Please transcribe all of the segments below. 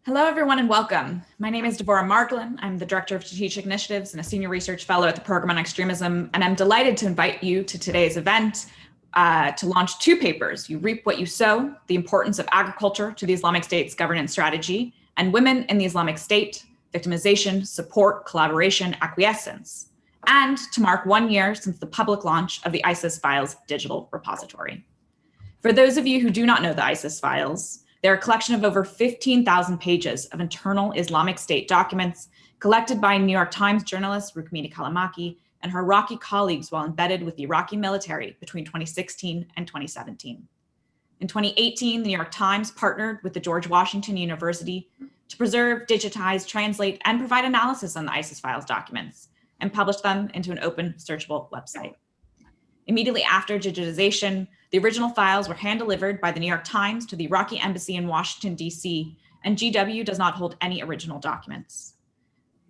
Hello, everyone, and welcome. My name is Deborah Marglin. I'm the Director of Strategic Initiatives and a Senior Research Fellow at the Program on Extremism, and I'm delighted to invite you to today's event to launch two papers, You Reap What You Sow, The Importance of Agriculture to the Islamic State's Governance Strategy, and Women in the Islamic State, Victimization, Support, Collaboration, Acquiescence, and to mark 1 year since the public launch of the ISIS Files digital repository. For those of you who do not know the ISIS Files, they're a collection of over 15,000 pages of internal Islamic State documents collected by New York Times journalist Rukmini Callimachi and her Iraqi colleagues while embedded with the Iraqi military between 2016 and 2017. In 2018, the New York Times partnered with the George Washington University to preserve, digitize, translate, and provide analysis on the ISIS Files documents and publish them into an open, searchable website. Immediately after digitization, the original files were hand-delivered by the New York Times to the Iraqi embassy in Washington, D.C., and GW does not hold any original documents.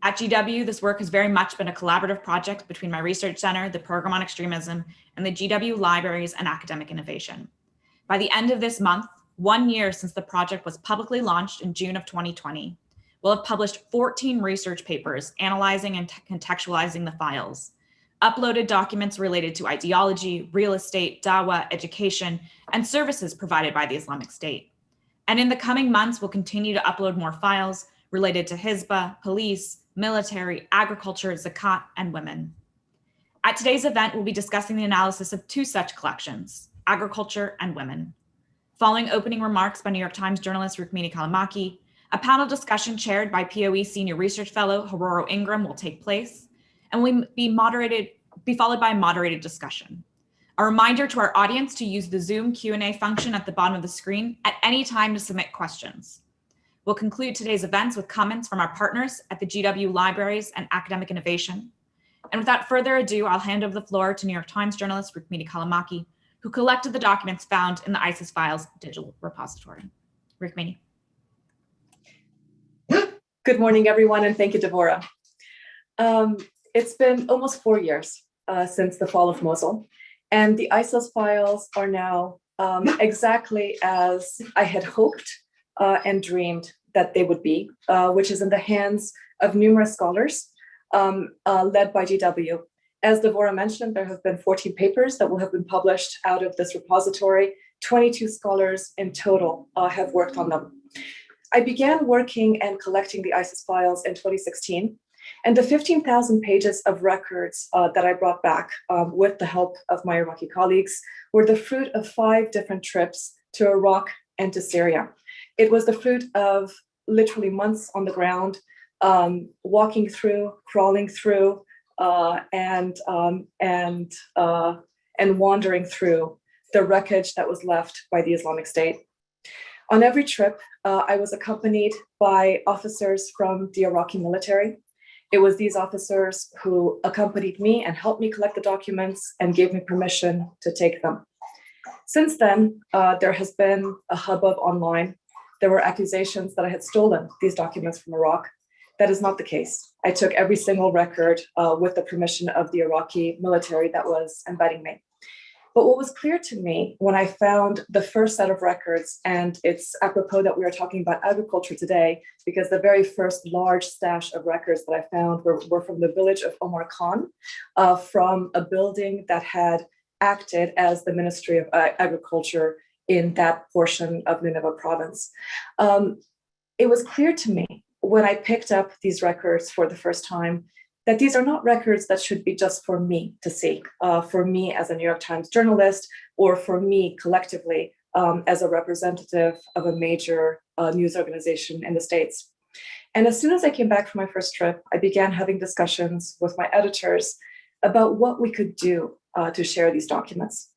At GW, this work has very much been a collaborative project between my research center, the Program on Extremism, and the GW Libraries and Academic Innovation. By the end of this month, 1 year since the project was publicly launched in June of 2020, we'll have published 14 research papers analyzing and contextualizing the files, uploaded documents related to ideology, real estate, dawah, education, and services provided by the Islamic State. And in the coming months, we'll continue to upload more files related to Hizbah, police, military, agriculture, zakat, and women. At today's event, we'll be discussing the analysis of two such collections, agriculture and women. Following opening remarks by New York Times journalist Rukmini Callimachi, a panel discussion chaired by POE Senior Research Fellow Haroro Ingram will take place, and will be followed by a moderated discussion. A reminder to our audience to use the Zoom Q&A function at the bottom of the screen at any time to submit questions. We'll conclude today's events with comments from our partners at the GW Libraries and Academic Innovation. And without further ado, I'll hand over the floor to New York Times journalist Rukmini Callimachi, who collected the documents found in the ISIS Files digital repository. Rukmini. Good morning, everyone, and thank you, Deborah. It's been almost 4 years since the fall of Mosul, and the ISIS files are now exactly as I had hoped and dreamed that they would be, which is in the hands of numerous scholars led by GW. As Deborah mentioned, there have been 14 papers that will have been published out of this repository. 22 scholars in total have worked on them. I began working and collecting the ISIS files in 2016. And the 15,000 pages of records that I brought back with the help of my Iraqi colleagues were the fruit of 5 different trips to Iraq and to Syria. It was the fruit of literally months on the ground, walking through, crawling through, and wandering through the wreckage that was left by the Islamic State. On every trip, I was accompanied by officers from the Iraqi military. It was these officers who accompanied me and helped me collect the documents and gave me permission to take them. Since then, there has been a hubbub online. There were accusations that I had stolen these documents from Iraq. That is not the case. I took every single record with the permission of the Iraqi military that was embedding me. But what was clear to me when I found the first set of records, and it's apropos that we are talking about agriculture today, because the very first large stash of records that I found were from the village of Omar Khan, from a building that had acted as the Ministry of Agriculture in that portion of Nineveh province. It was clear to me when I picked up these records for the first time that these are not records that should be just for me to see, for me as a New York Times journalist, or for me collectively as a representative of a major news organization in the States. And as soon as I came back from my first trip, I began having discussions with my editors about what we could do to share these documents.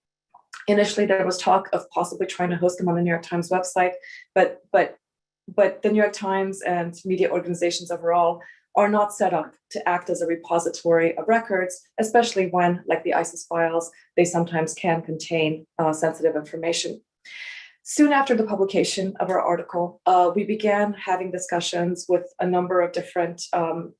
Initially, there was talk of possibly trying to host them on the New York Times website, but the New York Times and media organizations overall are not set up to act as a repository of records, especially when, like the ISIS files, they sometimes can contain sensitive information. Soon after the publication of our article, we began having discussions with a number of different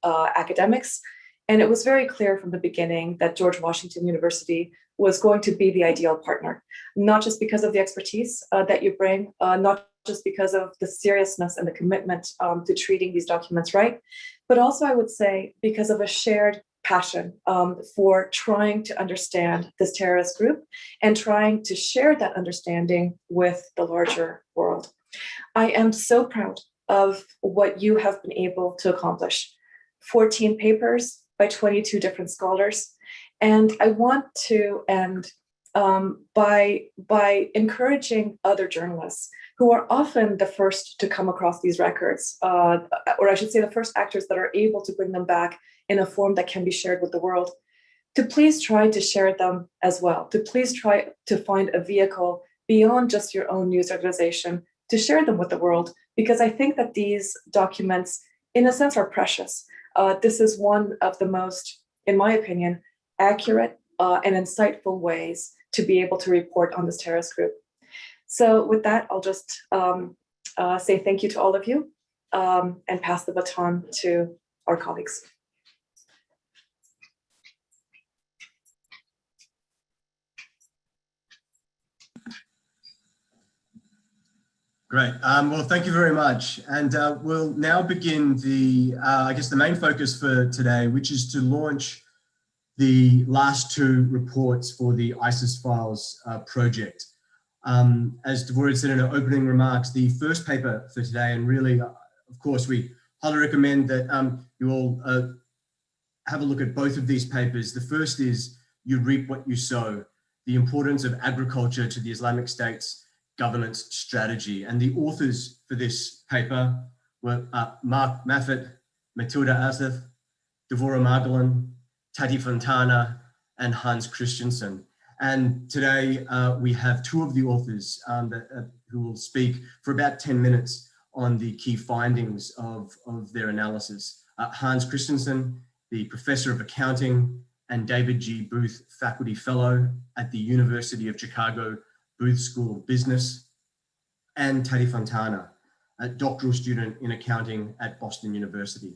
academics, and it was very clear from the beginning that George Washington University was going to be the ideal partner, not just because of the expertise that you bring, not just because of the seriousness and the commitment to treating these documents right, but also I would say because of a shared passion for trying to understand this terrorist group and trying to share that understanding with the larger world. I am so proud of what you have been able to accomplish. 14 papers by 22 different scholars. And I want to end by encouraging other journalists who are often the first to come across these records, or I should say the first actors that are able to bring them back in a form that can be shared with the world, to please try to share them as well, to please try to find a vehicle beyond just your own news organization to share them with the world, because I think that these documents, in a sense, are precious. This is one of the most, in my opinion, accurate and insightful ways to be able to report on this terrorist group. So with that, I'll just say thank you to all of you and pass the baton to our colleagues. Great. Well, thank you very much. And we'll now begin the, I guess, the main focus for today, which is to launch the last two reports for the ISIS Files project. As Devorah said in her opening remarks, the first paper for today, and really, of course, we highly recommend that you all have a look at both of these papers. The first is You Reap What You Sow, the importance of agriculture to the Islamic State's governance strategy. And the authors for this paper were Mark Maffett, Matilda Asif, Devorah Margolin, Tati Fontana, and Hans Christensen. And today we have two of the authors who will speak for about 10 minutes on the key findings of their analysis. Hans Christensen, the Professor of Accounting and David G. Booth Faculty Fellow at the University of Chicago Booth School of Business, and Tati Fontana, a doctoral student in accounting at Boston University.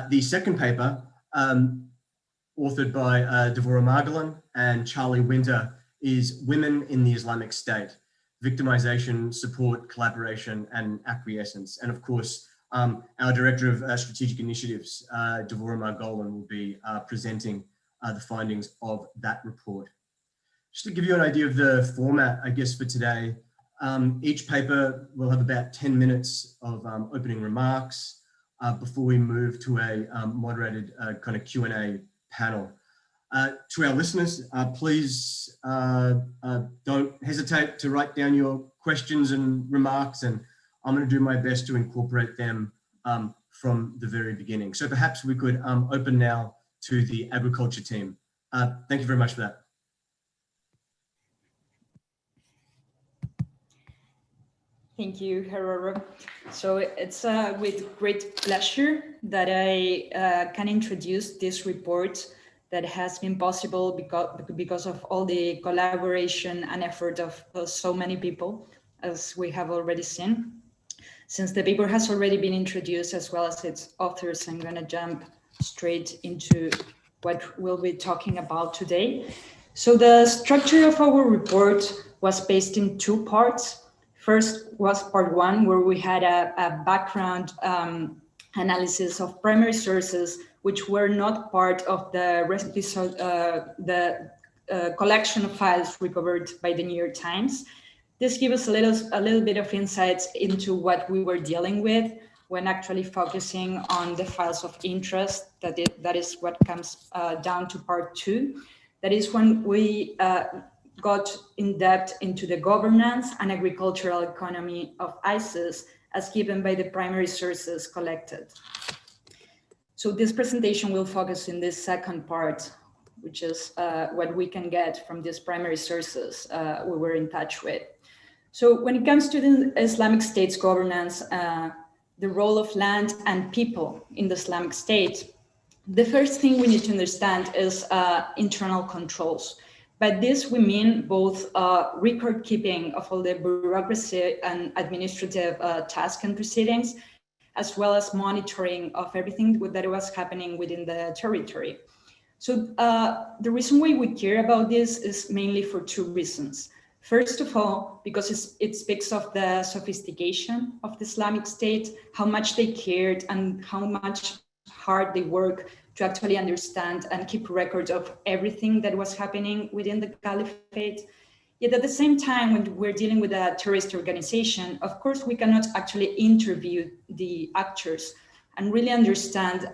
The second paper, authored by Devorah Margolin and Charlie Winter, is Women in the Islamic State, Victimization, Support, Collaboration, and Acquiescence. And of course, our Director of Strategic Initiatives, Devorah Margolin, will be presenting the findings of that report. Just to give you an idea of the format, I guess, for today, each paper will have about 10 minutes of opening remarks before we move to a moderated kind of Q&A panel. To our listeners, please don't hesitate to write down your questions and remarks, and I'm going to do my best to incorporate them from the very beginning. So perhaps we could open now to the agriculture team. Thank you very much for that. Thank you, Gerardo. So it's with great pleasure that I can introduce this report that has been possible because of all the collaboration and effort of so many people, as we have already seen. Since the paper has already been introduced as well as its authors, I'm going to jump straight into what we'll be talking about today. So the structure of our report was based in two parts. First was part one, where we had a background analysis of primary sources, which were not part of the collection of files recovered by the New York Times. This gives us a little bit of insights into what we were dealing with when actually focusing on the files of interest. That is what comes down to part two. That is when we got in depth into the governance and agricultural economy of ISIS as given by the primary sources collected. So this presentation will focus in this second part, which is what we can get from these primary sources we were in touch with. So when it comes to the Islamic State's governance, the role of land and people in the Islamic State, the first thing we need to understand is internal controls. By this, we mean both record keeping of all the bureaucracy and administrative tasks and proceedings, as well as monitoring of everything that was happening within the territory. So the reason why we care about this is mainly for two reasons. First of all, because it speaks of the sophistication of the Islamic State, how much they cared and how much hard they work to actually understand and keep record of everything that was happening within the caliphate. Yet at the same time, when we're dealing with a terrorist organization, of course, we cannot actually interview the actors and really understand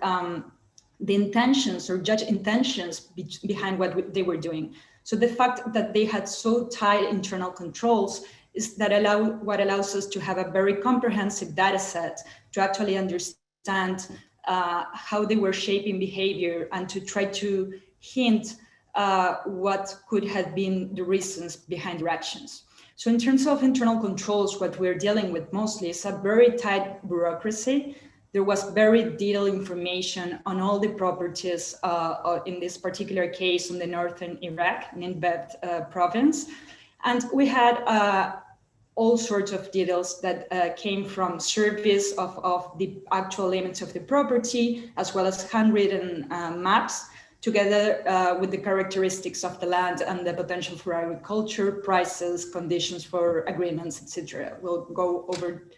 the intentions or judge intentions behind what they were doing. So the fact that they had so tight internal controls is that what allows us to have a very comprehensive data set to actually understand how they were shaping behavior and to try to hint what could have been the reasons behind their actions. So in terms of internal controls, what we're dealing with mostly is a very tight bureaucracy. There was very detailed information on all the properties in this particular case in the northern Iraq, Ninbet province. And we had all sorts of details that came from surveys of the actual limits of the property, as well as handwritten maps, together with the characteristics of the land and the potential for agriculture, prices, conditions for agreements, etc. We'll go over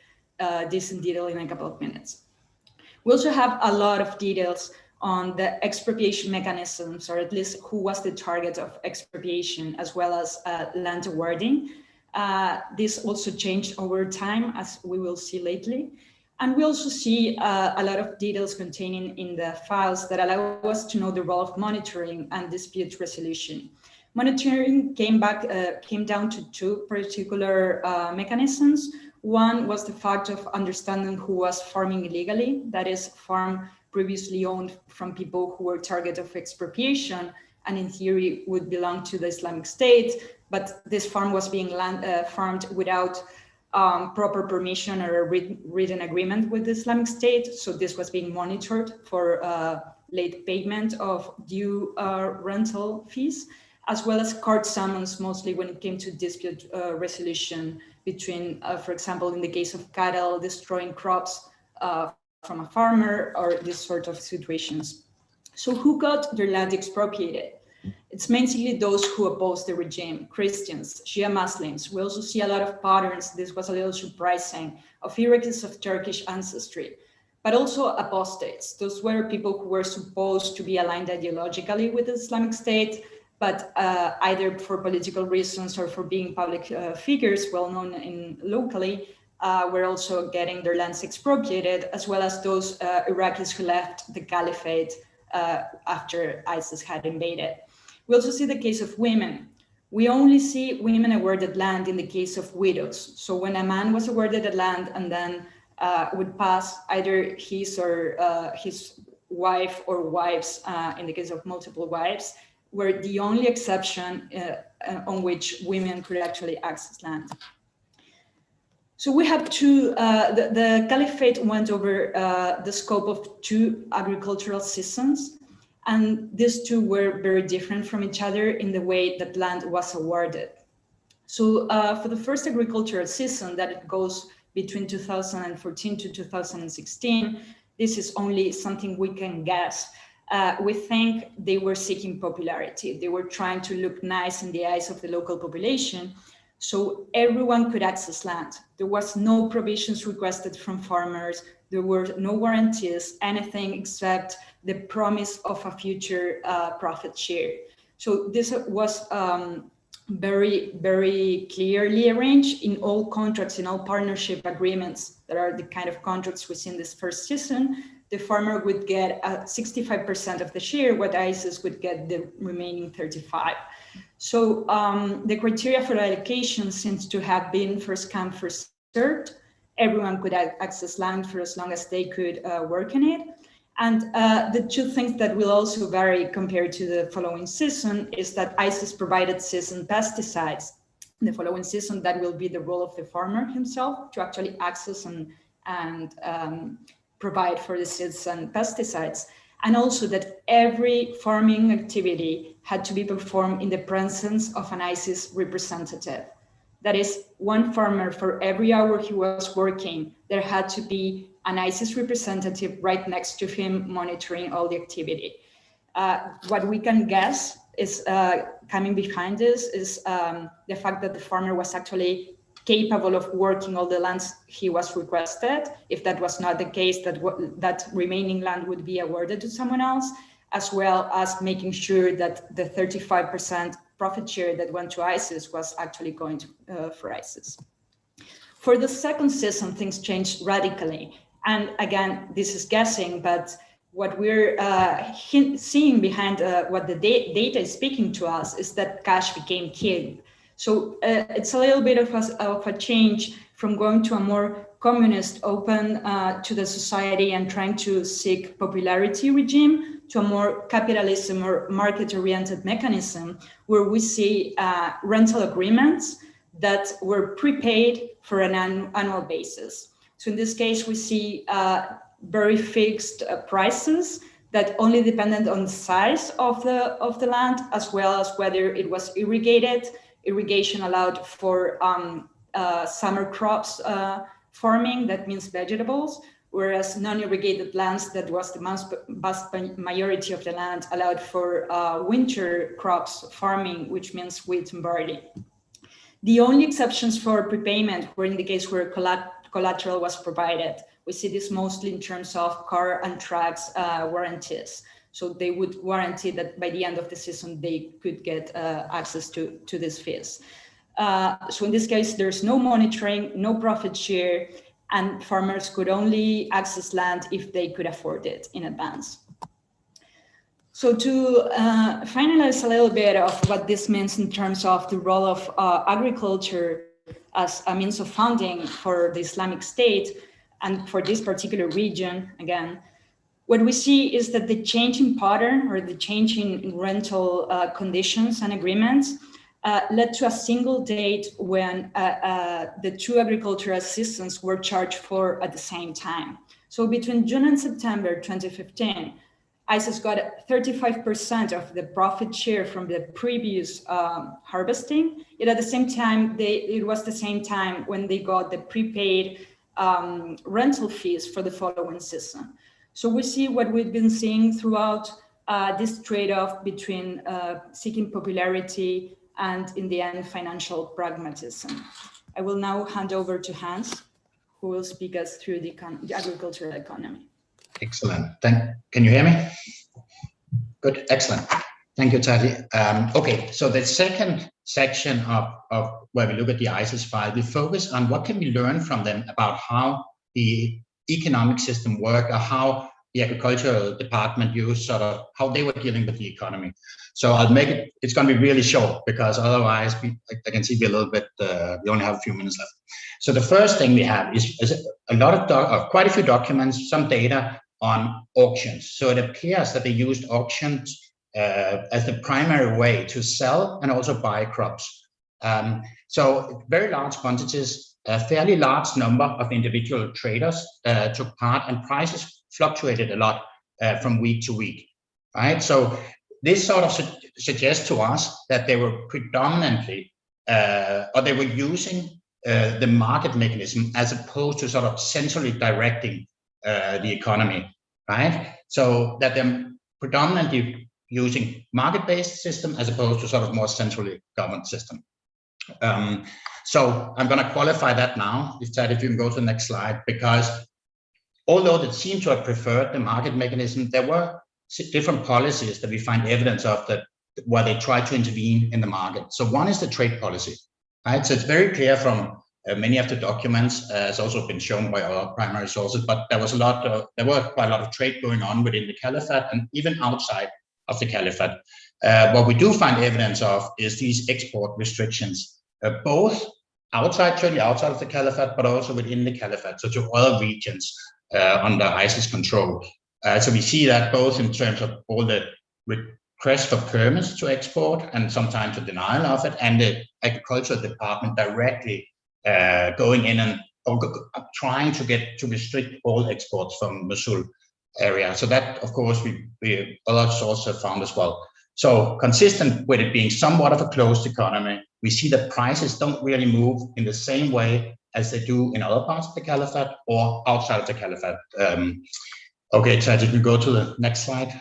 this in detail in a couple of minutes. We also have a lot of details on the expropriation mechanisms, or at least who was the target of expropriation, as well as land awarding. This also changed over time, as we will see lately. And we also see a lot of details containing in the files that allow us to know the role of monitoring and dispute resolution. Monitoring came down to two particular mechanisms. One was the fact of understanding who was farming illegally, that is, farm previously owned from people who were target of expropriation and in theory would belong to the Islamic State, but this farm was being farmed without proper permission or a written agreement with the Islamic State. So this was being monitored for late payment of due rental fees, as well as court summons, mostly when it came to dispute resolution between, for example, in the case of cattle destroying crops from a farmer, or this sort of situations. So who got their land expropriated? It's mainly those who oppose the regime, Christians, Shia Muslims. We also see a lot of patterns, this was a little surprising, of Iraqis of Turkish ancestry, but also apostates. Those were people who were supposed to be aligned ideologically with the Islamic State, but either for political reasons or for being public figures well known locally, were also getting their lands expropriated, as well as those Iraqis who left the caliphate after ISIS had invaded. We also see the case of women. We only see women awarded land in the case of widows. So when a man was awarded a land and then would pass either his or his wife or wives, in the case of multiple wives, were the only exception on which women could actually access land. So we have the caliphate went over the scope of two agricultural seasons, and these two were very different from each other in the way that land was awarded. So for the first agricultural season, that it goes between 2014 to 2016, this is only something we can guess. We think they were seeking popularity. They were trying to look nice in the eyes of the local population, so everyone could access land. There was no provisions requested from farmers. There were no guarantees, anything except the promise of a future profit share. So this was very, very clearly arranged in all contracts, in all partnership agreements that are the kind of contracts within this first season. The farmer would get 65% of the share, what ISIS would get the remaining 35%. So the criteria for allocation seems to have been first come, first served. Everyone could access land for as long as they could work in it. And the two things that will also vary compared to the following season is that ISIS provided season pesticides. In the following season, that will be the role of the farmer himself to actually access and provide for the seeds and pesticides. And also that every farming activity had to be performed in the presence of an ISIS representative. That is, one farmer for every hour he was working, there had to be an ISIS representative right next to him monitoring all the activity. What we can guess is coming behind this is the fact that the farmer was actually capable of working all the lands he was requested. If that was not the case, that remaining land would be awarded to someone else, as well as making sure that the 35% profit share that went to ISIS was actually going to, for ISIS. For the second season, things changed radically. And again, this is guessing, but what we're seeing behind what the data is speaking to us is that cash became king. So it's a little bit of a change from going to a more communist, open to the society and trying to seek popularity regime to a more capitalism or market-oriented mechanism where we see rental agreements that were prepaid for an annual basis. So in this case, we see very fixed prices that only depended on the size of the land, as well as whether it was irrigated. Irrigation allowed for summer crops farming, that means vegetables, whereas non-irrigated lands, that was the vast majority of the land, allowed for winter crops farming, which means wheat and barley. The only exceptions for prepayment were in the case where collateral was provided. We see this mostly in terms of car and trucks warranties. So they would warranty that by the end of the season, they could get access to these fees. So in this case, there's no monitoring, no profit share, and farmers could only access land if they could afford it in advance. So to finalize a little bit of what this means in terms of the role of agriculture as a means of funding for the Islamic State and for this particular region, again, what we see is that the change in pattern or the change in rental conditions and agreements led to a single date when the two agricultural assistants were charged for at the same time. So between June and September 2015, ISIS got 35% of the profit share from the previous harvesting. Yet at the same time, it was the same time when they got the prepaid rental fees for the following season. So we see what we've been seeing throughout this trade-off between seeking popularity and, in the end, financial pragmatism. I will now hand over to Hans, who will speak us through the agricultural economy. Excellent. Can you hear me? Good. Excellent. Thank you, Tati. Okay, so the second section of where we look at the ISIS file, we focus on what can we learn from them about how the economic system work, or how the agricultural department used how they were dealing with the economy. So I'll make it, it's going to be really short because otherwise I can see we a little bit, we only have a few minutes left. So the first thing we have is a lot of quite a few documents, some data on auctions. So it appears that they used auctions as the primary way to sell and also buy crops. So very large quantities, a fairly large number of individual traders took part, and prices fluctuated a lot from week to week, right? So this sort of suggests to us that they were predominantly, or they were using the market mechanism as opposed to sort of centrally directing the economy, right? So that they're predominantly using market-based system as opposed to sort of more centrally governed system. So I'm going to qualify that now, if you can go to the next slide, because although they seem to have preferred the market mechanism, there were different policies that we find evidence of that where they tried to intervene in the market. So one is the trade policy, right? So it's very clear from many of the documents, it's also been shown by our primary sources, but there were quite a lot of trade going on within the caliphate and even outside of the caliphate. What we do find evidence of is these export restrictions, both certainly outside of the caliphate, but also within the caliphate, so to other regions under ISIS control. So we see that both in terms of all the requests for permits to export and sometimes the denial of it, and the agricultural department directly going in and trying to restrict all exports from Mosul area. So that, of course, we other sources have found as well. So consistent with it being somewhat of a closed economy, we see that prices don't really move in the same way as they do in other parts of the caliphate or outside of the caliphate. Okay, Ted, you can go to the next slide.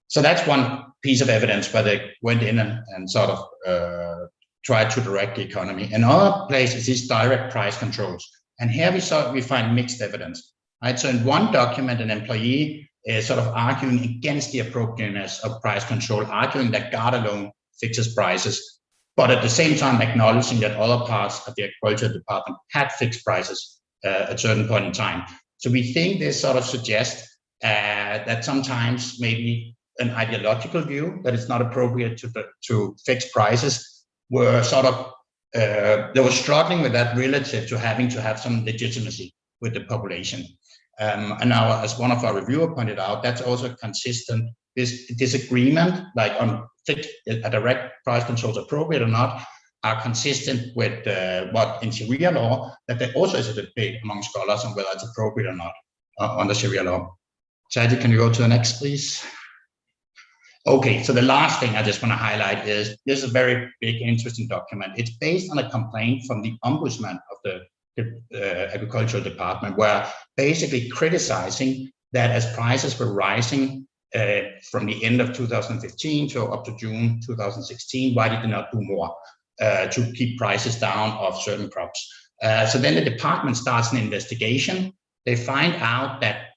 So that's one piece of evidence where they went in and sort of tried to direct the economy. In other places is direct price controls. And here we find mixed evidence. Right? So in one document, an employee is sort of arguing against the appropriateness of price control, arguing that God alone fixes prices, but at the same time acknowledging that other parts of the agriculture department had fixed prices at a certain point in time. So we think this sort of suggests that sometimes maybe an ideological view that it's not appropriate to fix prices were sort of, they were struggling with that relative to having to have some legitimacy with the population. And now, as one of our reviewer pointed out, that's also consistent. This disagreement, like on a direct price control is appropriate or not, are consistent with what in Sharia law, that there also is a debate among scholars on whether it's appropriate or not under Sharia law. Yazidi, can you go to the next, please? Okay, so the last thing I just want to highlight is this is a very big, interesting document. It's based on a complaint from the ombudsman of the agricultural department, where basically criticizing that as prices were rising from the end of 2015 to up to June 2016, why did they not do more to keep prices down of certain crops? So then the department starts an investigation. They find out that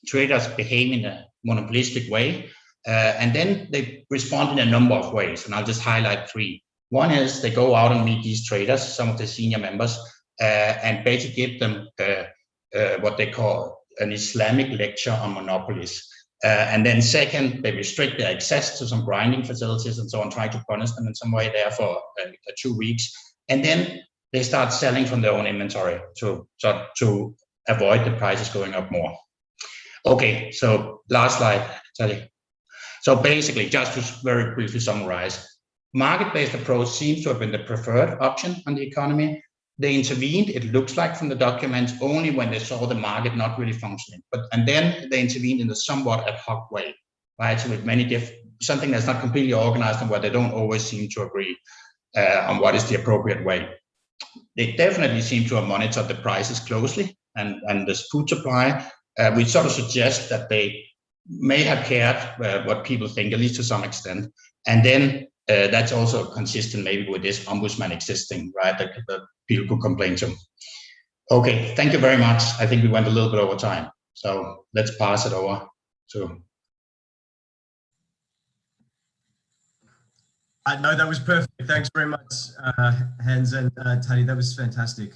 traders behave in a monopolistic way, and then they respond in a number of ways, and I'll just highlight three. One is they go out and meet these traders, some of the senior members, and basically give them what they call an Islamic lecture on monopolies. And then second, they restrict their access to some grinding facilities and so on, try to punish them in some way there for 2 weeks. And then they start selling from their own inventory to avoid the prices going up more. Okay, so last slide, Tali. So basically, just to very briefly summarize, market-based approach seems to have been the preferred option on the economy. They intervened, it looks like from the documents, only when they saw the market not really functioning. And then they intervened in a somewhat ad hoc way, right? So with something that's not completely organized and where they don't always seem to agree on what is the appropriate way. They definitely seem to have monitored the prices closely and the food supply. We sort of suggest that they may have cared what people think, at least to some extent. And then that's also consistent maybe with this ombudsman existing, right, that people could complain to. Okay, thank you very much. I think we went a little bit over time. So let's pass it over to. No, that was perfect. Thanks very much, Hans and Tali. That was fantastic.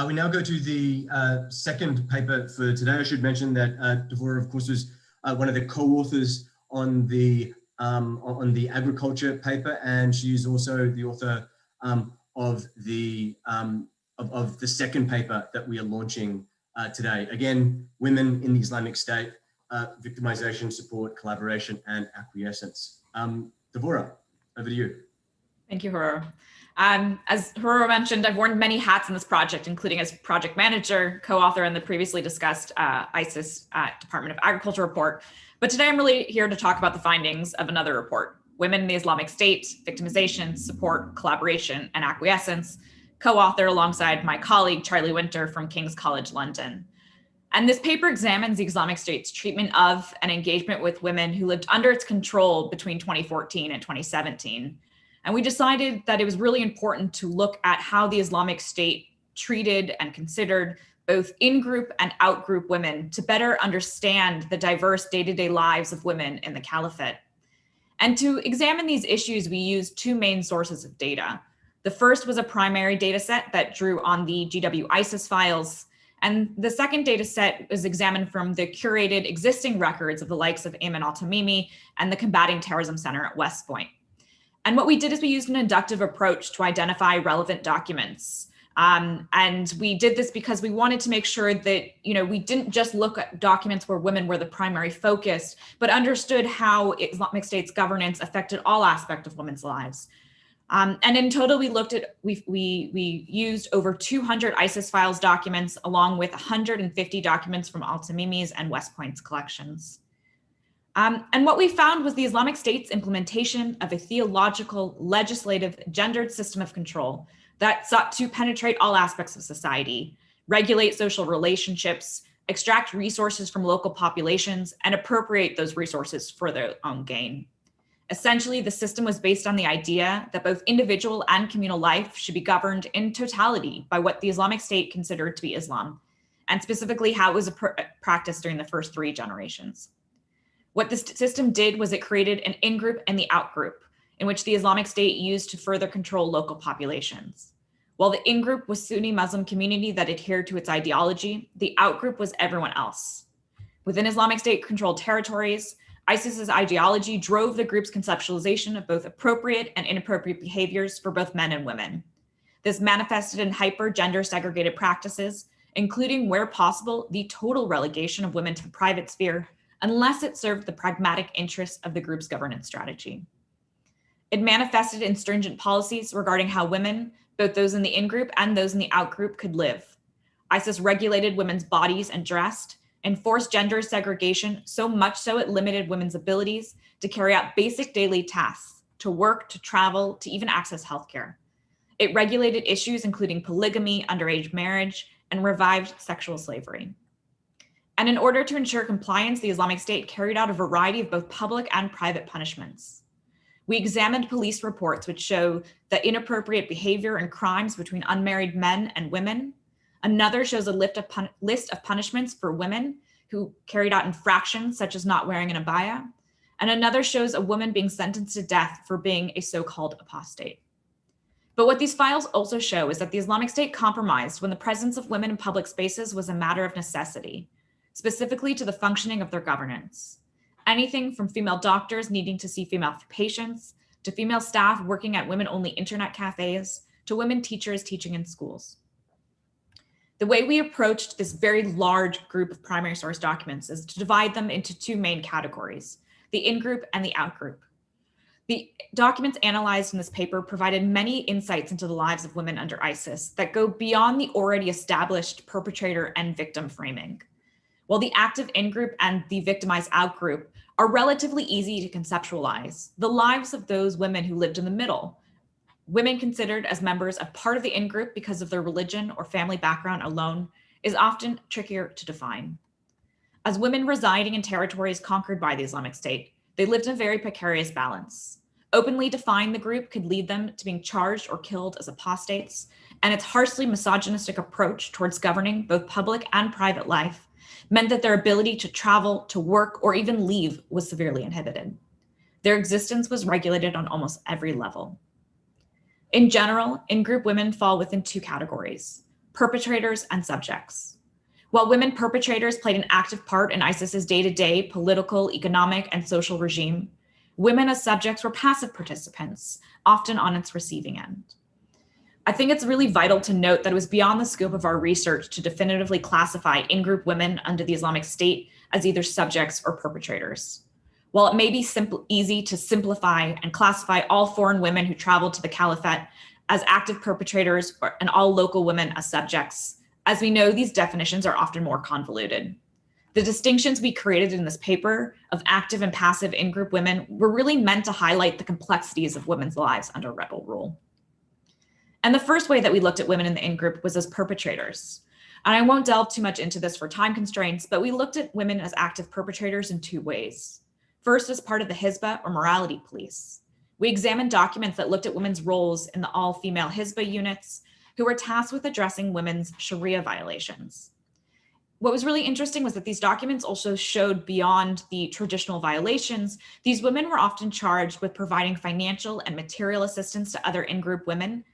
We now go to the second paper for today. I should mention that Devora, of course, was one of the co-authors on the agriculture paper, and she's also the author of the second paper that we are launching today. Again, women in the Islamic State, victimization, support, collaboration, and acquiescence. Devora, over to you. Thank you, Hurro. As Hurro mentioned, I've worn many hats in this project, including as project manager, co-author in the previously discussed ISIS Department of Agriculture report. But today I'm really here to talk about the findings of another report, Women in the Islamic State, Victimization, Support, Collaboration, and Acquiescence, co-author alongside my colleague, Charlie Winter from King's College London. And this paper examines the Islamic State's treatment of and engagement with women who lived under its control between 2014 and 2017. And we decided that it was really important to look at how the Islamic State treated and considered both in-group and out-group women to better understand the diverse day-to-day lives of women in the caliphate. And to examine these issues, we used two main sources of data. The first was a primary data set that drew on the GW ISIS files, and the second data set was examined from the curated existing records of the likes of Ayman al-Tamimi and the Combating Terrorism Center at West Point. And what we did is we used an inductive approach to identify relevant documents. And we did this because we wanted to make sure that, we didn't just look at documents where women were the primary focus, but understood how Islamic State's governance affected all aspects of women's lives. And in total, we used over 200 ISIS files documents, along with 150 documents from al-Tamimi's and West Point's collections. And what we found was the Islamic State's implementation of a theological, legislative, gendered system of control that sought to penetrate all aspects of society, regulate social relationships, extract resources from local populations, and appropriate those resources for their own gain. Essentially, the system was based on the idea that both individual and communal life should be governed in totality by what the Islamic State considered to be Islam, and specifically how it was practiced during the first 3 generations. What this system did was it created an in-group and the out-group, in which the Islamic State used to further control local populations. While the in-group was Sunni Muslim community that adhered to its ideology, the out-group was everyone else. Within Islamic State-controlled territories, ISIS's ideology drove the group's conceptualization of both appropriate and inappropriate behaviors for both men and women. This manifested in hyper-gender segregated practices, including, where possible, the total relegation of women to the private sphere, unless it served the pragmatic interests of the group's governance strategy. It manifested in stringent policies regarding how women, both those in the in-group and those in the out-group, could live. ISIS regulated women's bodies and dressed, enforced gender segregation so much so it limited women's abilities to carry out basic daily tasks, to work, to travel, to even access healthcare. It regulated issues including polygamy, underage marriage, and revived sexual slavery. And in order to ensure compliance, the Islamic State carried out a variety of both public and private punishments. We examined police reports which show that inappropriate behavior and crimes between unmarried men and women. Another shows a list of punishments for women who carried out infractions such as not wearing an abaya. And another shows a woman being sentenced to death for being a so-called apostate. But what these files also show is that the Islamic State compromised when the presence of women in public spaces was a matter of necessity, specifically to the functioning of their governance. Anything from female doctors needing to see female patients, to female staff working at women-only internet cafes, to women teachers teaching in schools. The way we approached this very large group of primary source documents is to divide them into 2 main categories, the in-group and the out-group. The documents analyzed in this paper provided many insights into the lives of women under ISIS that go beyond the already established perpetrator and victim framing. While the active in-group and the victimized out-group are relatively easy to conceptualize, the lives of those women who lived in the middle, women considered as members of part of the in-group because of their religion or family background alone, is often trickier to define. As women residing in territories conquered by the Islamic State, they lived in a very precarious balance. Openly defining the group could lead them to being charged or killed as apostates, and its harshly misogynistic approach towards governing both public and private life meant that their ability to travel, to work, or even leave was severely inhibited. Their existence was regulated on almost every level. In general, in-group women fall within 2 categories, perpetrators and subjects. While women perpetrators played an active part in ISIS's day-to-day political, economic, and social regime, women as subjects were passive participants, often on its receiving end. I think it's really vital to note that it was beyond the scope of our research to definitively classify in-group women under the Islamic State as either subjects or perpetrators. While it may be easy to simplify and classify all foreign women who traveled to the caliphate as active perpetrators and all local women as subjects, as we know, these definitions are often more convoluted. The distinctions we created in this paper of active and passive in-group women were really meant to highlight the complexities of women's lives under rebel rule. And the first way that we looked at women in the in-group was as perpetrators. And I won't delve too much into this for time constraints, but we looked at women as active perpetrators in 2 ways. First, as part of the Hizbah or morality police. We examined documents that looked at women's roles in the all-female Hizbah units who were tasked with addressing women's Sharia violations. What was really interesting was that these documents also showed beyond the traditional violations, these women were often charged with providing financial and material assistance to other in-group women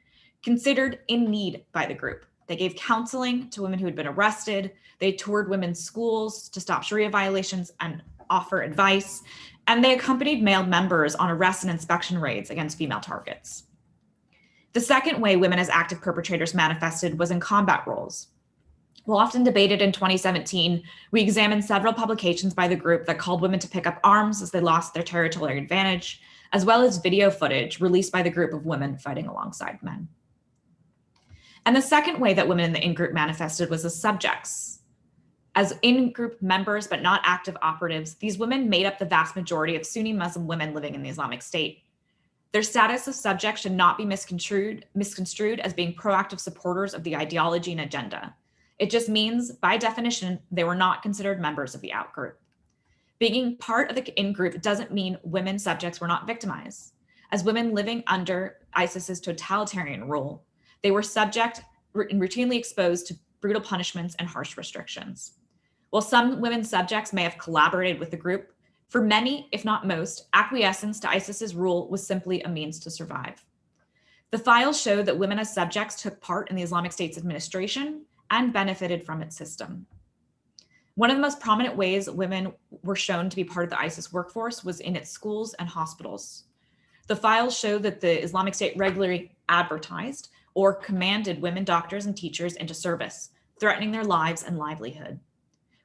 considered in need by the group. They gave counseling to women who had been arrested. They toured women's schools to stop Sharia violations and offer advice. And they accompanied male members on arrest and inspection raids against female targets. The second way women as active perpetrators manifested was in combat roles. While often debated in 2017, we examined several publications by the group that called women to pick up arms as they lost their territorial advantage, as well as video footage released by the group of women fighting alongside men. And the second way that women in the in-group manifested was as subjects. As in-group members, but not active operatives, these women made up the vast majority of Sunni Muslim women living in the Islamic State. Their status as subjects should not be misconstrued as being proactive supporters of the ideology and agenda. It just means, by definition, they were not considered members of the outgroup. Being part of the in-group doesn't mean women subjects were not victimized. As women living under ISIS's totalitarian rule, they were subject and routinely exposed to brutal punishments and harsh restrictions. While some women subjects may have collaborated with the group, for many, if not most, acquiescence to ISIS's rule was simply a means to survive. The files show that women as subjects took part in the Islamic State's administration and benefited from its system. One of the most prominent ways women were shown to be part of the ISIS workforce was in its schools and hospitals. The files show that the Islamic State regularly advertised or commanded women doctors and teachers into service, threatening their lives and livelihood.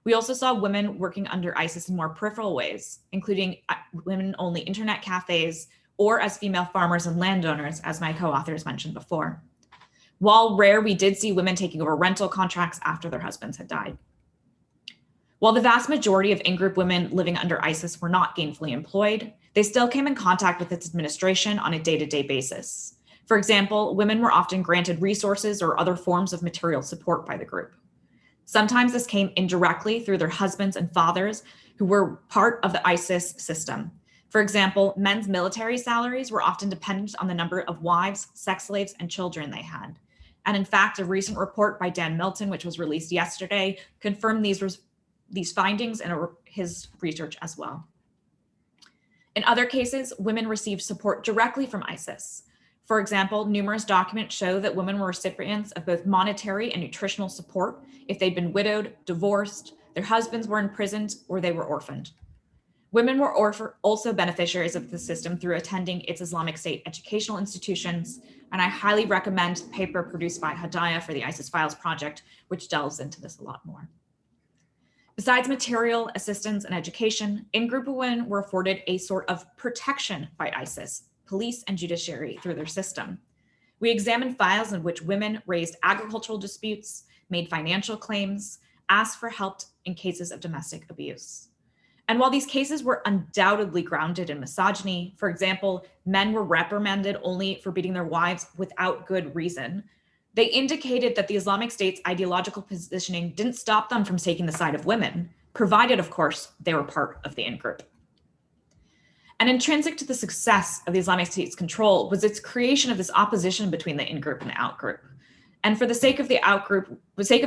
We also saw women working under ISIS in more peripheral ways, including women-only internet cafes or as female farmers and landowners, as my co-authors mentioned before. While rare, we did see women taking over rental contracts after their husbands had died. While the vast majority of in-group women living under ISIS were not gainfully employed, they still came in contact with its administration on a day-to-day basis. For example, women were often granted resources or other forms of material support by the group. Sometimes this came indirectly through their husbands and fathers who were part of the ISIS system. For example, men's military salaries were often dependent on the number of wives, sex slaves, and children they had. And in fact, a recent report by Dan Milton, which was released yesterday, confirmed these findings in his research as well. In other cases, women received support directly from ISIS. For example, numerous documents show that women were recipients of both monetary and nutritional support if they'd been widowed, divorced, their husbands were imprisoned, or they were orphaned. Women were also beneficiaries of the system through attending its Islamic State educational institutions, and I highly recommend the paper produced by Hadaya for the ISIS Files Project, which delves into this a lot more. Besides material assistance and education, in-group women were afforded a sort of protection by ISIS, police, and judiciary through their system. We examined files in which women raised agricultural disputes, made financial claims, asked for help in cases of domestic abuse. And while these cases were undoubtedly grounded in misogyny, for example, men were reprimanded only for beating their wives without good reason, they indicated that the Islamic State's ideological positioning didn't stop them from taking the side of women, provided, of course, they were part of the in-group. And intrinsic to the success of the Islamic State's control was its creation of this opposition between the in-group and the out-group. And for the sake of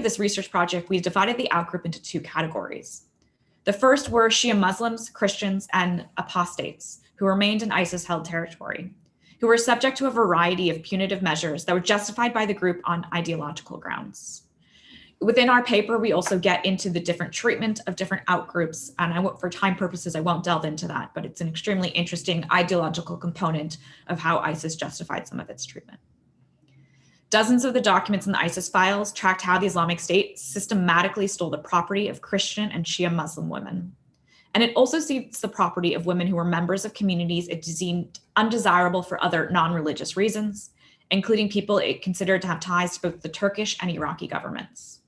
this research project, we divided the out-group into two categories. The first were Shia Muslims, Christians, and apostates who remained in ISIS-held territory, who were subject to a variety of punitive measures that were justified by the group on ideological grounds. Within our paper, we also get into the different treatment of different outgroups, and for time purposes, I won't delve into that, but it's an extremely interesting ideological component of how ISIS justified some of its treatment. Dozens of the documents in the ISIS files tracked how the Islamic State systematically stole the property of Christian and Shia Muslim women. And it also seized the property of women who were members of communities it deemed undesirable for other non-religious reasons, including people it considered to have ties to both the Turkish and Iraqi governments.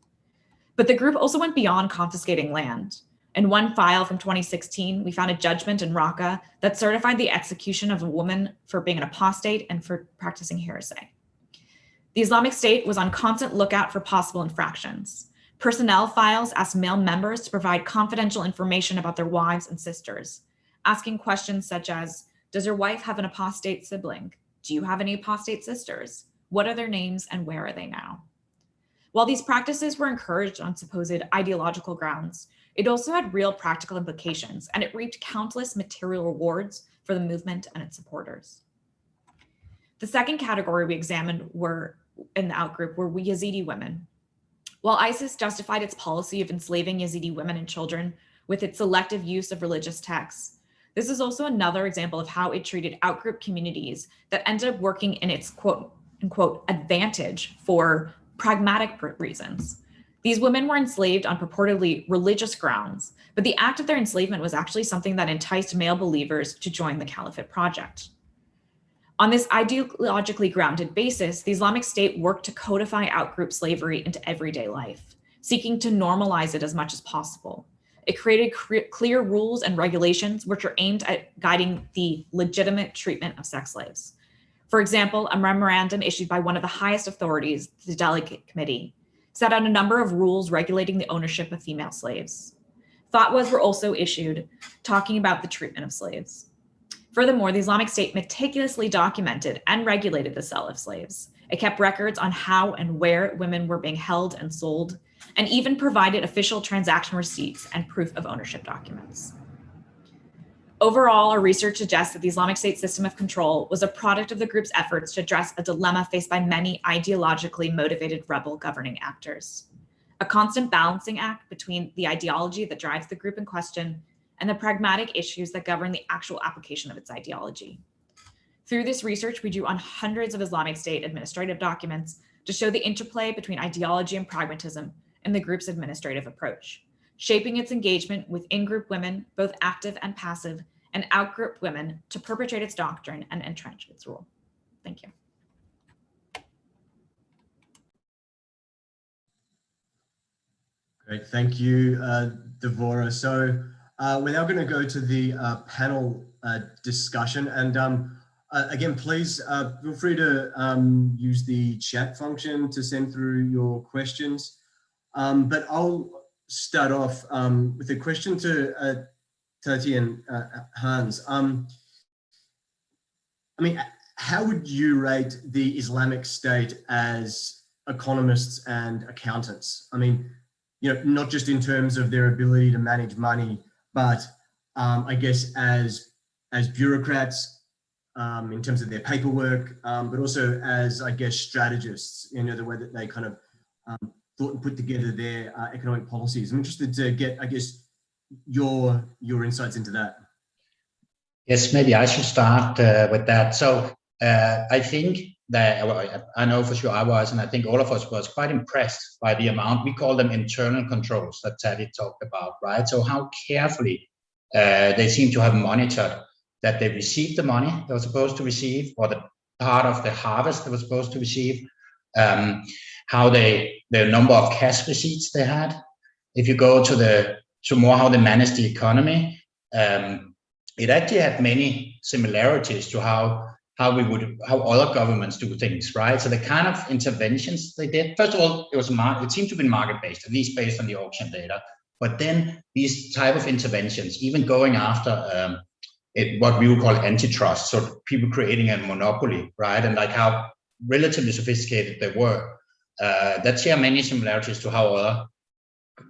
But the group also went beyond confiscating land. In one file from 2016, we found a judgment in Raqqa that certified the execution of a woman for being an apostate and for practicing heresy. The Islamic State was on constant lookout for possible infractions. Personnel files asked male members to provide confidential information about their wives and sisters, asking questions such as, does your wife have an apostate sibling? Do you have any apostate sisters? What are their names and where are they now? While these practices were encouraged on supposed ideological grounds, it also had real practical implications, and it reaped countless material rewards for the movement and its supporters. The second category we examined in the outgroup were Yazidi women. While ISIS justified its policy of enslaving Yazidi women and children with its selective use of religious texts, this is also another example of how it treated outgroup communities that ended up working in its quote unquote advantage for pragmatic reasons. These women were enslaved on purportedly religious grounds, but the act of their enslavement was actually something that enticed male believers to join the Caliphate project. On this ideologically grounded basis, the Islamic State worked to codify outgroup slavery into everyday life, seeking to normalize it as much as possible. It created clear rules and regulations which are aimed at guiding the legitimate treatment of sex slaves. For example, a memorandum issued by one of the highest authorities, the Delegate Committee, set out a number of rules regulating the ownership of female slaves. Fatwas were also issued talking about the treatment of slaves. Furthermore, the Islamic State meticulously documented and regulated the sale of slaves. It kept records on how and where women were being held and sold, and even provided official transaction receipts and proof of ownership documents. Overall, our research suggests that the Islamic State system of control was a product of the group's efforts to address a dilemma faced by many ideologically motivated rebel governing actors. A constant balancing act between the ideology that drives the group in question and the pragmatic issues that govern the actual application of its ideology. Through this research, we drew on hundreds of Islamic State administrative documents to show the interplay between ideology and pragmatism in the group's administrative approach, shaping its engagement with in-group women, both active and passive, and out-group women to perpetrate its doctrine and entrench its rule. Thank you. Great, thank you, Devora. So we're now going to go to the panel discussion, and again, please feel free to use the chat function to send through your questions. But I'll start off with a question to Tati and Hans. I mean, how would you rate the Islamic State as economists and accountants? I mean, you know, not just in terms of their ability to manage money, but I guess as bureaucrats, in terms of their paperwork, but also as, I guess, strategists, you know, the way that they kind of thought and put together their economic policies. I'm interested to get, I guess, your insights into that. Yes, maybe I should start with that. So I think that, well, I know for sure I was, and I think all of us was quite impressed by the amount, we call them internal controls that Tati talked about, right? So how carefully they seem to have monitored that they received the money they were supposed to receive, or the part of the harvest they were supposed to receive, how the number of cash receipts they had. If you go to more how they manage the economy, it actually had many similarities to how other governments do things, right? So the kind of interventions they did, first of all, it seemed to be market-based, at least based on the auction data. But then these type of interventions, even going after what we would call antitrust, so people creating a monopoly, right? And like how relatively sophisticated they were, that share many similarities to how other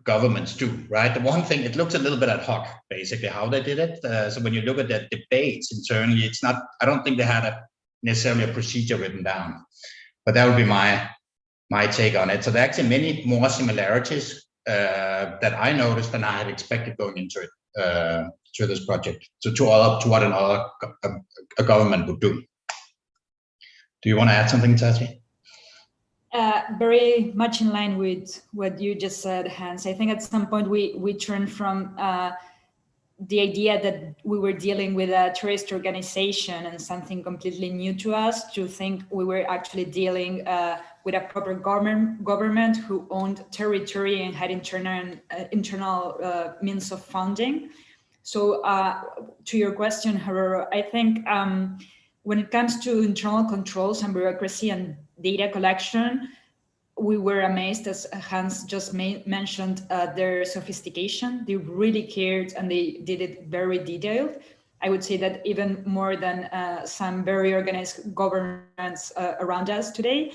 governments do, right? The one thing, it looks a little bit ad hoc, basically, how they did it. So when you look at the debates internally, it's not, I don't think they had necessarily a procedure written down, but that would be my take on it. So there are actually many more similarities that I noticed than I had expected going into it, to this project, to what a government would do. Do you want to add something, Tati? Very much in line with what you just said, Hans. I think at some point we turned from the idea that we were dealing with a terrorist organization and something completely new to us, to think we were actually dealing with a proper government who owned territory and had internal means of funding. So to your question, Herrero, I think when it comes to internal controls and bureaucracy and data collection, we were amazed, as Hans just mentioned, their sophistication. They really cared and they did it very detailed. I would say that even more than some very organized governments around us today.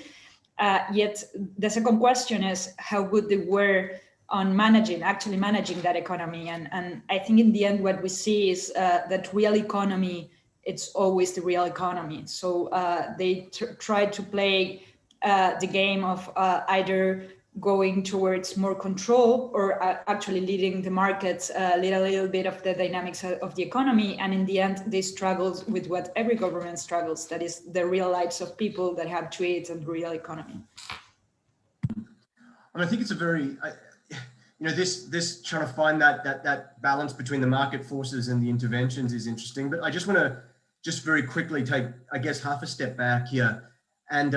Yet the second question is how good they were on actually managing that economy. And I think in the end, what we see is that real economy, it's always the real economy. So they tried to play the game of either going towards more control or actually leading the markets, lead a little bit of the dynamics of the economy. And in the end, they struggled with what every government struggles, that is the real lives of people that have to eat and the real economy. And I think it's a very, you know, this trying to find that balance between the market forces and the interventions is interesting. But I just want to just very quickly take, I guess, half a step back here, and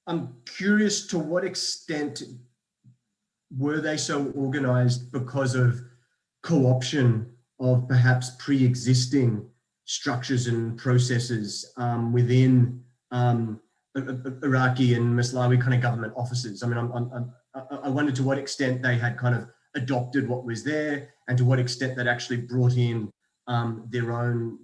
I'm curious to what extent were they so organized because of co-option of perhaps pre-existing structures and processes within Iraqi and Moslawi kind of government officers. I mean, I wonder to what extent they had kind of adopted what was there, and to what extent that actually brought in their own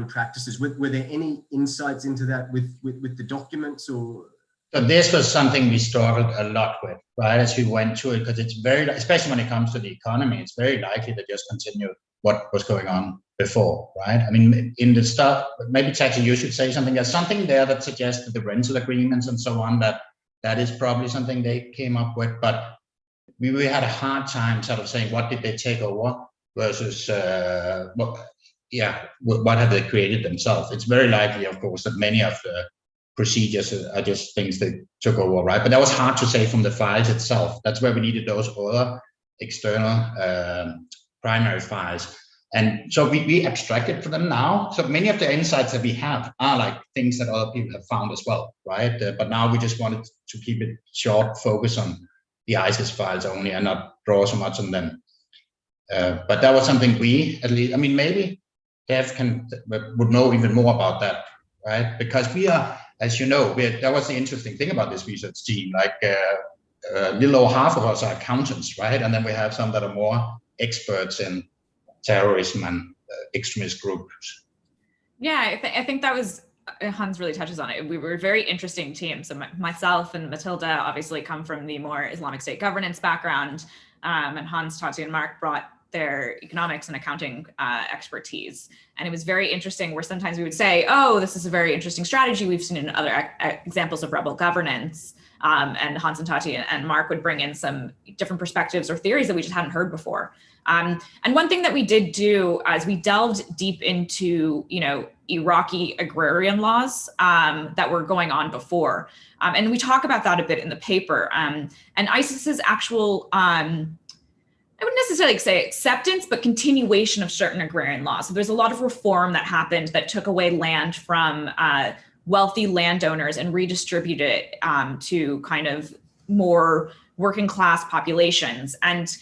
practices. Were there any insights into that with the documents, or? So this was something we struggled a lot with, right, as we went through it, because it's very, especially when it comes to the economy, it's very likely to just continue what was going on before, right? I mean, in the start, maybe Tati, you should say something. There's something there that suggests that the rental agreements and so on, that is probably something they came up with, but we had a hard time sort of saying what did they take over versus what have they created themselves. It's very likely, of course, that many of the procedures are just things they took over, right? But that was hard to say from the files itself. That's where we needed those other external primary files. And so we abstracted for them now. So many of the insights that we have are like things that other people have found as well, right? But now we just wanted to keep it short, focus on the ISIS files only and not draw so much on them. But that was something we, at least, I mean, maybe Dev would know even more about that, right? Because we are, as you know, that was the interesting thing about this research team. Like a little over half of us are accountants, right? And then we have some that are more experts in terrorism and extremist groups. Yeah, I think that was, Hans really touches on it. We were a very interesting team. So myself and Matilda obviously come from the more Islamic State governance background, and Hans, Tati, and Mark brought their economics and accounting expertise. And it was very interesting where sometimes we would say, oh, this is a very interesting strategy we've seen in other examples of rebel governance. And Hans and Tati and Mark would bring in some different perspectives or theories that we just hadn't heard before. And one thing that we did do as we delved deep into, Iraqi agrarian laws that were going on before. And we talk about that a bit in the paper. And ISIS's actual, I wouldn't necessarily say acceptance, but continuation of certain agrarian laws. So there's a lot of reform that happened that took away land from wealthy landowners and redistributed it to kind of more working class populations. And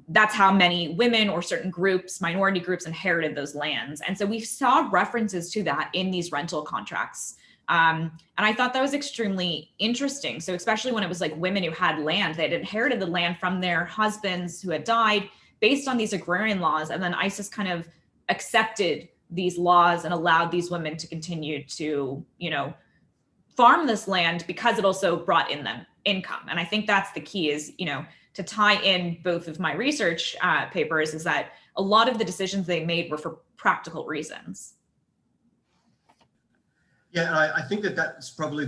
that's how many women or certain groups, minority groups, inherited those lands. And so we saw references to that in these rental contracts. And I thought that was extremely interesting. So especially when it was like women who had land, they had inherited the land from their husbands who had died based on these agrarian laws. And then ISIS kind of accepted these laws and allowed these women to continue to, farm this land because it also brought in them income. And I think that's the key is, to tie in both of my research papers is that a lot of the decisions they made were for practical reasons. Yeah, I think that's probably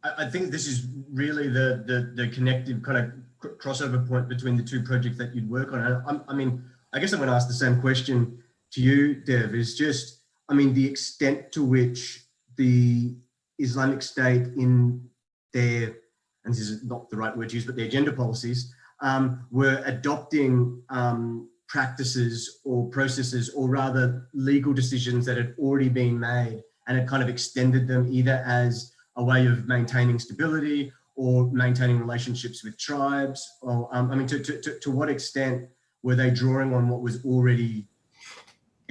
I think this is really the connective kind of crossover point between the two projects that you'd work on. I mean, I guess I'm going to ask the same question to you, Dev, is just, the extent to which the Islamic State in their, and this is not the right word to use, but their gender policies, were adopting practices or processes, or rather legal decisions that had already been made and had kind of extended them either as a way of maintaining stability or maintaining relationships with tribes, or to what extent were they drawing on what was already,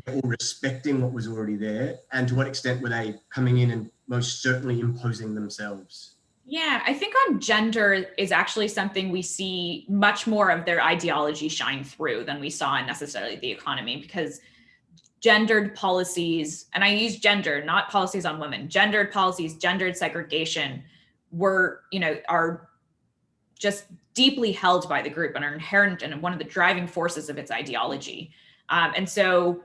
or respecting what was already there, and to what extent were they coming in and most certainly imposing themselves? Yeah, I think on gender is actually something we see much more of their ideology shine through than we saw in necessarily the economy, because gendered policies, and I use gender, not policies on women, gendered policies, gendered segregation were, are just deeply held by the group and are inherent and one of the driving forces of its ideology. And so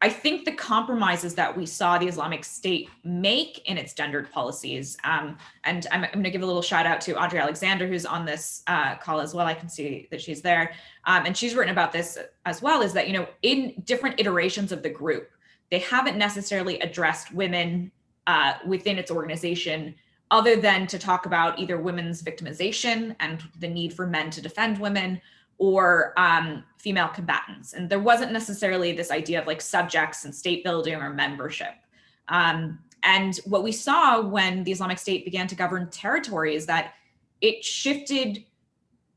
I think the compromises that we saw the Islamic State make in its gendered policies, and I'm going to give a little shout out to Audrey Alexander, who's on this call as well. I can see that she's there. And she's written about this as well, is that, in different iterations of the group, they haven't necessarily addressed women within its organization, other than to talk about either women's victimization and the need for men to defend women, or female combatants. And there wasn't necessarily this idea of like subjects and state building or membership. And what we saw when the Islamic State began to govern territory is that it shifted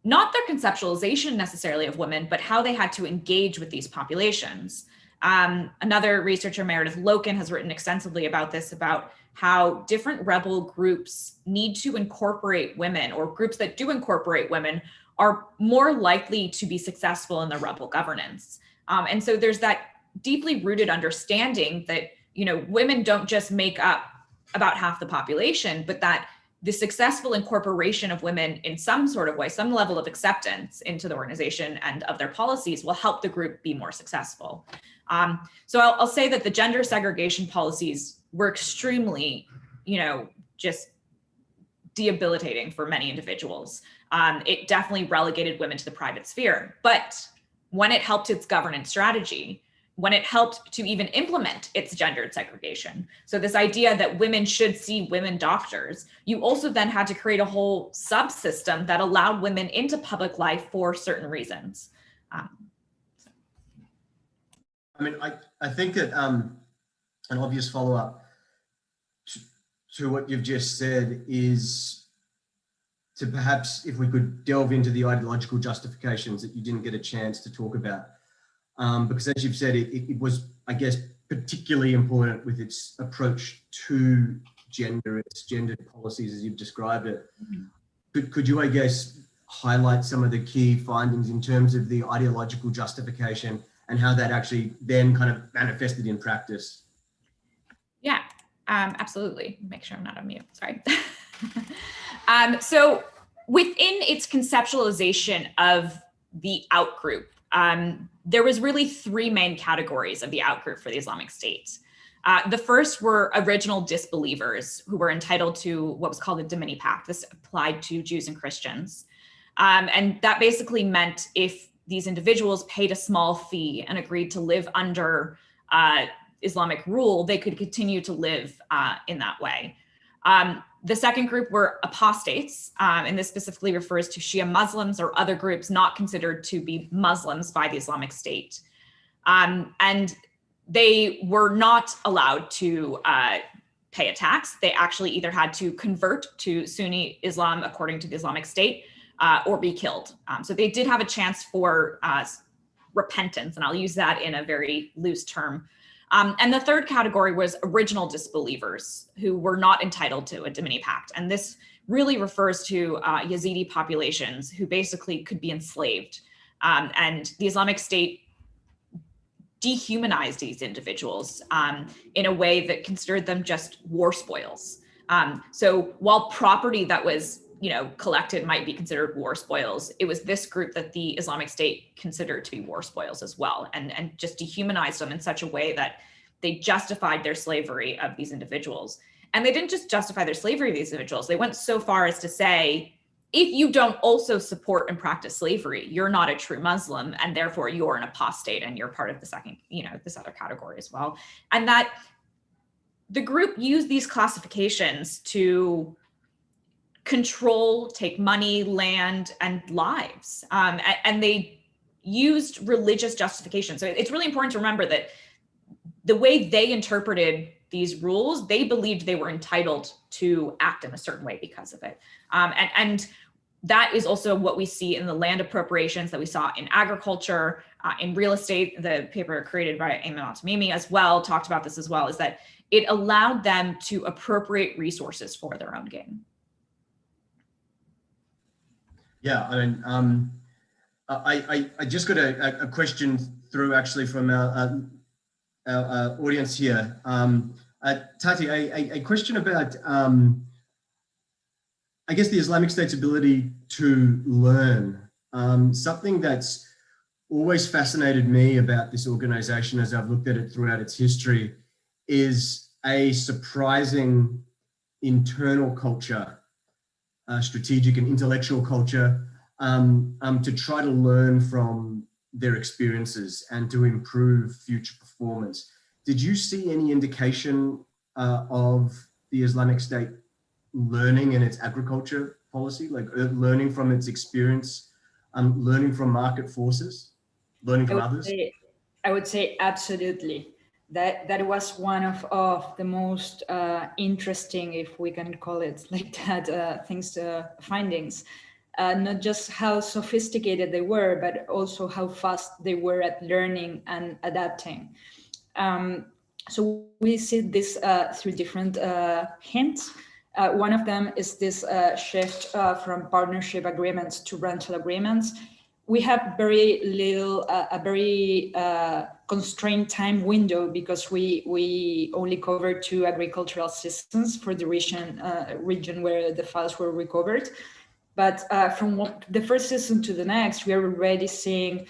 not their conceptualization necessarily of women, but how they had to engage with these populations. Another researcher, Meredith Loken, has written extensively about this, about how different rebel groups need to incorporate women, or groups that do incorporate women are more likely to be successful in the rebel governance. And so there's that deeply rooted understanding that, women don't just make up about half the population, but that the successful incorporation of women in some sort of way, some level of acceptance into the organization and of their policies will help the group be more successful. So I'll say that the gender segregation policies were extremely, just debilitating for many individuals. It definitely relegated women to the private sphere. But when it helped its governance strategy, when it helped to even implement its gendered segregation, so this idea that women should see women doctors, you also then had to create a whole subsystem that allowed women into public life for certain reasons. I think that an obvious follow-up to what you've just said is to perhaps, if we could delve into the ideological justifications that you didn't get a chance to talk about. Because as you've said, it was, I guess, particularly important with its approach to gender, its gendered policies as you've described it. Could you, I guess, highlight some of the key findings in terms of the ideological justification and how that actually then kind of manifested in practice? Yeah, absolutely. Make sure I'm not on mute, sorry. So within its conceptualization of the outgroup, there was really three main categories of the outgroup for the Islamic State. The first were original disbelievers who were entitled to what was called the Dimini Pact. This applied to Jews and Christians. And that basically meant if these individuals paid a small fee and agreed to live under Islamic rule, they could continue to live in that way. The second group were apostates, and this specifically refers to Shia Muslims or other groups not considered to be Muslims by the Islamic State. And they were not allowed to pay a tax. They actually either had to convert to Sunni Islam according to the Islamic State or be killed. So they did have a chance for repentance, and I'll use that in a very loose term. And the third category was original disbelievers who were not entitled to a Dimini Pact. And this really refers to Yazidi populations who basically could be enslaved. And the Islamic State dehumanized these individuals in a way that considered them just war spoils. So while property that was collected might be considered war spoils, it was this group that the Islamic State considered to be war spoils as well, and just dehumanized them in such a way that they justified their slavery of these individuals. And they didn't just justify their slavery of these individuals, they went so far as to say, if you don't also support and practice slavery, you're not a true Muslim, and therefore you're an apostate and you're part of the second, this other category as well. And that the group used these classifications to control, take money, land, and lives. And they used religious justification. So it's really important to remember that the way they interpreted these rules, they believed they were entitled to act in a certain way because of it. And that is also what we see in the land appropriations that we saw in agriculture, in real estate. The paper created by Ayman al-Tamimi as well talked about this as well, is that it allowed them to appropriate resources for their own gain. Yeah, I just got a question through actually from our audience here. Tati, a question about, I guess, the Islamic State's ability to learn. Something that's always fascinated me about this organization as I've looked at it throughout its history is a surprising internal culture, strategic and intellectual culture, to try to learn from their experiences and to improve future performance. Did you see any indication of the Islamic State learning in its agriculture policy, like learning from its experience, learning from market forces, learning from others? I would say absolutely. That was one of the most interesting, if we can call it like that, findings. Not just how sophisticated they were, but also how fast they were at learning and adapting. So we see this through different hints. One of them is this shift from partnership agreements to rental agreements. We have very little, a very constrained time window because we only cover 2 agricultural seasons for the region where the files were recovered. But from the first season to the next, we are already seeing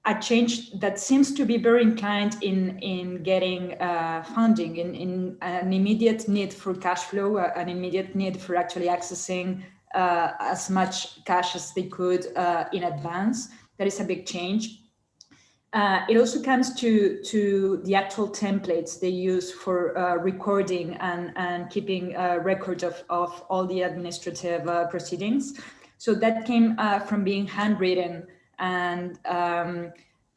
a change that seems to be very inclined in getting funding, in an immediate need for cash flow, an immediate need for actually accessing as much cash as they could in advance. That is a big change. It also comes to the actual templates they use for recording and keeping records of all the administrative proceedings. So that came from being handwritten and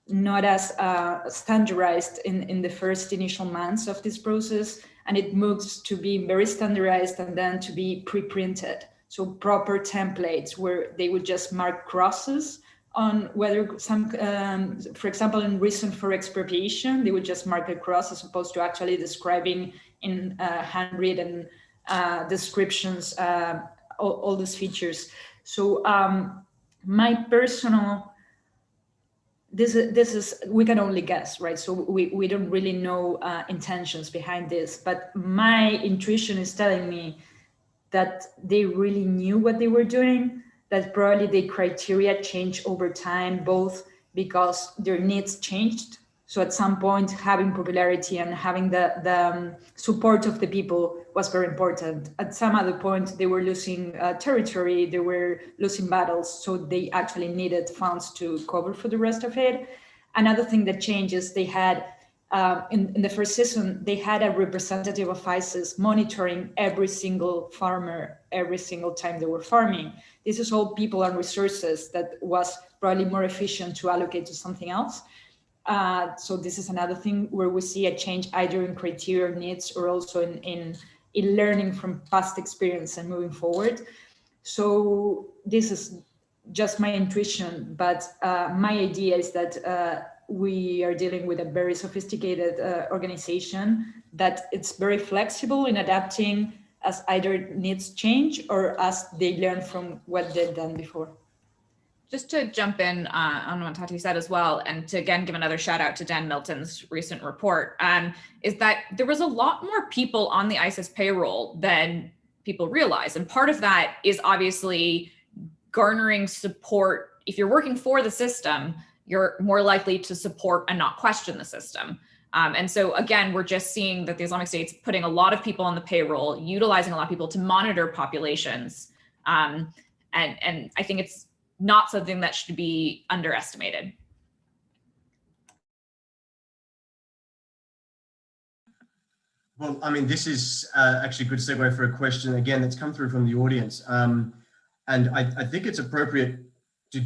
not as standardized in the first initial months of this process. And it moves to be very standardized and then to be pre-printed. So proper templates where they would just mark crosses on whether some, for example, in reason for expropriation, they would just mark a cross as opposed to actually describing in handwritten descriptions, all these features. So my personal, this is, we can only guess, right? So we don't really know intentions behind this, but my intuition is telling me that they really knew what they were doing, that probably the criteria changed over time, both because their needs changed. So at some point, having popularity and having the support of the people was very important. At some other point, they were losing territory, they were losing battles, so they actually needed funds to cover for the rest of it. Another thing that changes, they had, in the first season, they had a representative of ICES monitoring every single farmer every single time they were farming. This is all people and resources that was probably more efficient to allocate to something else. So this is another thing where we see a change either in criteria needs or also in learning from past experience and moving forward. So this is just my intuition, but my idea is that we are dealing with a very sophisticated organization that it's very flexible in adapting as either needs change or as they learn from what they've done before. Just to jump in on what Tati said as well, and to again give another shout out to Dan Milton's recent report, is that there was a lot more people on the ICES payroll than people realize. And part of that is obviously garnering support. If you're working for the system, you're more likely to support and not question the system. And so again, we're just seeing that the Islamic State's putting a lot of people on the payroll, utilizing a lot of people to monitor populations. And I think it's not something that should be underestimated. Well, I mean, this is actually a good segue for a question, again, that's come through from the audience. And I think it's appropriate to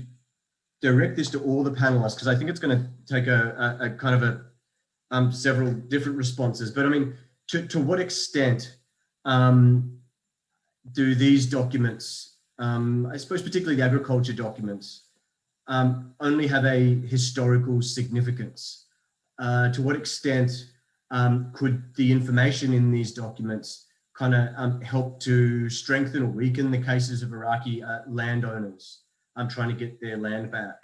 direct this to all the panelists, because I think it's going to take a kind of a several different responses. But I mean, to what extent do these documents, I suppose particularly the agriculture documents, only have a historical significance? To what extent could the information in these documents kind of help to strengthen or weaken the cases of Iraqi landowners trying to get their land back,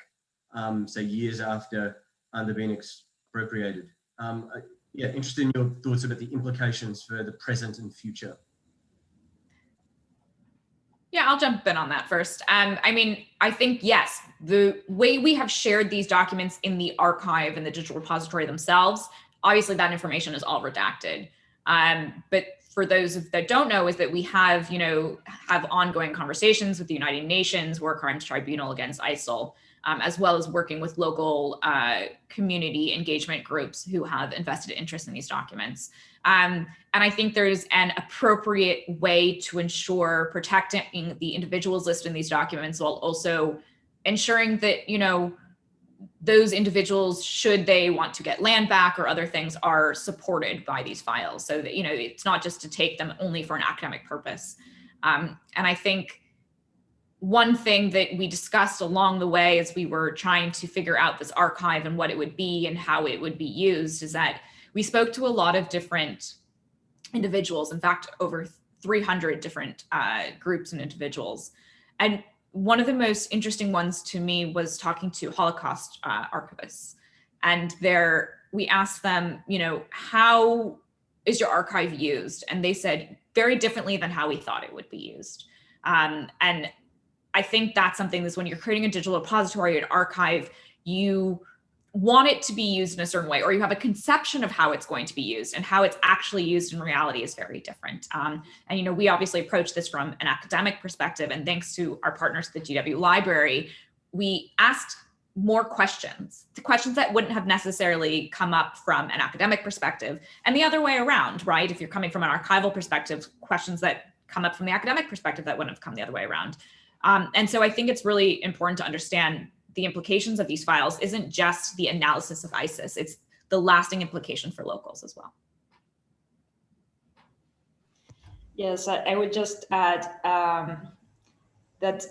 say years after they've been expropriated? Yeah, interested in your thoughts about the implications for the present and future. Yeah, I'll jump in on that first. I mean, I think, yes, the way we have shared these documents in the archive and the digital repository themselves, obviously that information is all redacted. But for those that don't know, is that we have, have ongoing conversations with the United Nations War Crimes Tribunal against ISIL, as well as working with local community engagement groups who have invested interest in these documents. And I think there's an appropriate way to ensure protecting the individuals listed in these documents while also ensuring that, those individuals, should they want to get land back or other things, are supported by these files, so that, it's not just to take them only for an academic purpose. And I think one thing that we discussed along the way as we were trying to figure out this archive and what it would be and how it would be used is that we spoke to a lot of different individuals, in fact, over 300 different groups and individuals. And one of the most interesting ones to me was talking to Holocaust archivists. And we asked them, how is your archive used? And they said very differently than how we thought it would be used. And I think that's something that's when you're creating a digital repository, an archive, you want it to be used in a certain way, or you have a conception of how it's going to be used, and how it's actually used in reality is very different. And we obviously approach this from an academic perspective, and thanks to our partners at the GW Library, we asked more questions, the questions that wouldn't have necessarily come up from an academic perspective, and the other way around, right? If you're coming from an archival perspective, questions that come up from the academic perspective that wouldn't have come the other way around. And so I think it's really important to understand the implications of these files isn't just the analysis of ISIS, it's the lasting implication for locals as well. Yes, I would just add that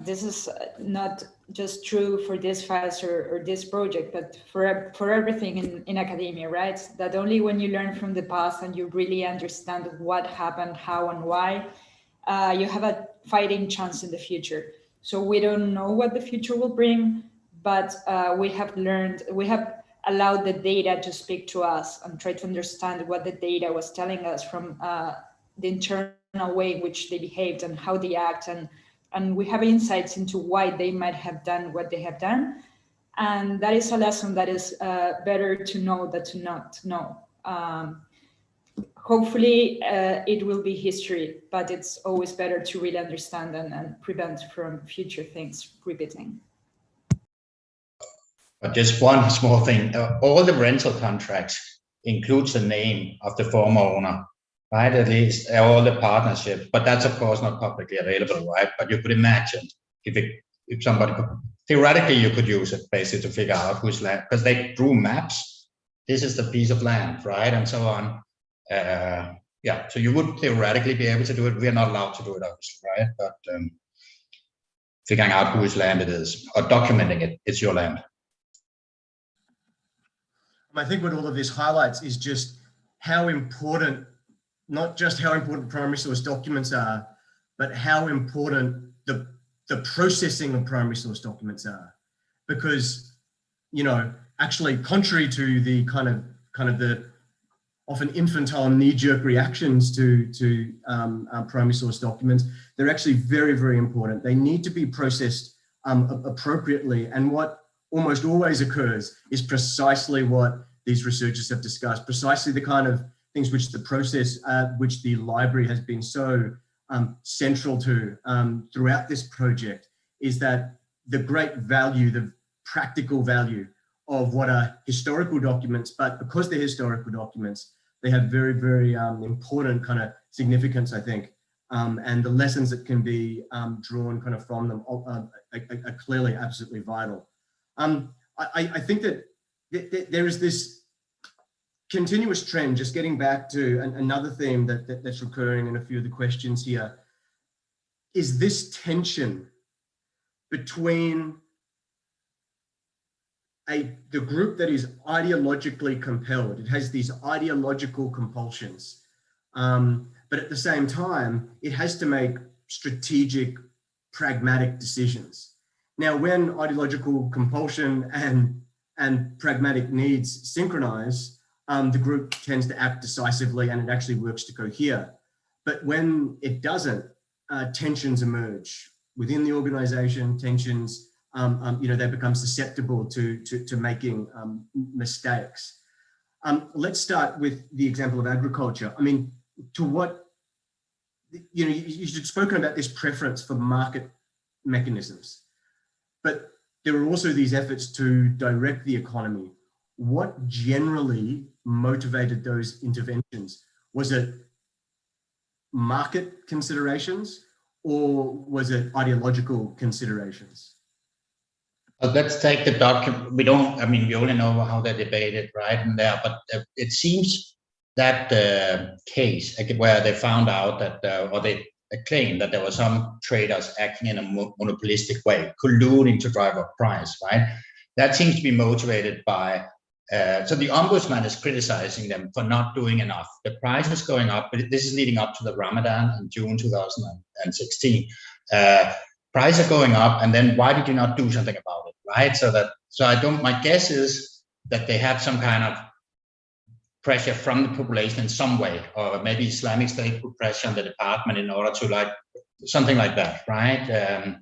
this is not just true for these files or this project, but for everything in academia, right? That only when you learn from the past and you really understand what happened, how and why, you have a fighting chance in the future. So we don't know what the future will bring, but we have allowed the data to speak to us and try to understand what the data was telling us from the internal way in which they behaved and how they act. And we have insights into why they might have done what they have done. And that is a lesson that is better to know than to not know. Hopefully it will be history, but it's always better to really understand and prevent from future things repeating. But just one small thing, all the rental contracts includes the name of the former owner, right? At least all the partnerships, but that's of course not publicly available, right? But you could imagine if somebody could, theoretically you could use it basically to figure out whose land, because they drew maps. This is the piece of land, right? And so on. Yeah, so you would theoretically be able to do it. We are not allowed to do it, obviously, right? But figuring out whose land it is or documenting it, it's your land. I think what all of this highlights is just how important, not just how important primary source documents are, but how important the processing of primary source documents are. Because, actually contrary to the kind of the often infantile knee-jerk reactions to primary source documents, they're actually very, very important. They need to be processed appropriately. And what almost always occurs is precisely what these researchers have discussed, precisely the kind of things which the process, which the library has been so central to throughout this project, is that the great value, the practical value of what are historical documents, but because they're historical documents, they have very, very important kind of significance, I think. And the lessons that can be drawn kind of from them are clearly absolutely vital. I think that there is this continuous trend, just getting back to another theme that's recurring in a few of the questions here, is this tension between the group that is ideologically compelled. It has these ideological compulsions, but at the same time, it has to make strategic, pragmatic decisions. Now, when ideological compulsion and pragmatic needs synchronize, the group tends to act decisively and it actually works to cohere. But when it doesn't, tensions emerge within the organization, tensions, they become susceptible to making mistakes. Let's start with the example of agriculture. I mean, to what, you've spoken about this preference for market mechanisms, but there are also these efforts to direct the economy. What generally motivated those interventions? Was it market considerations or was it ideological considerations? Let's take the document. We only know how they debated right in there, but it seems that the case where they found out that, or they claim that there were some traders acting in a monopolistic way, colluding to drive up price, right? That seems to be motivated by, so the ombudsman is criticizing them for not doing enough. The price is going up, but this is leading up to the Ramadan in June 2016. Prices are going up, and then why did you not do something about it, right? My guess is that they have some kind of pressure from the population in some way, or maybe Islamic State put pressure on the department in order to something like that, right?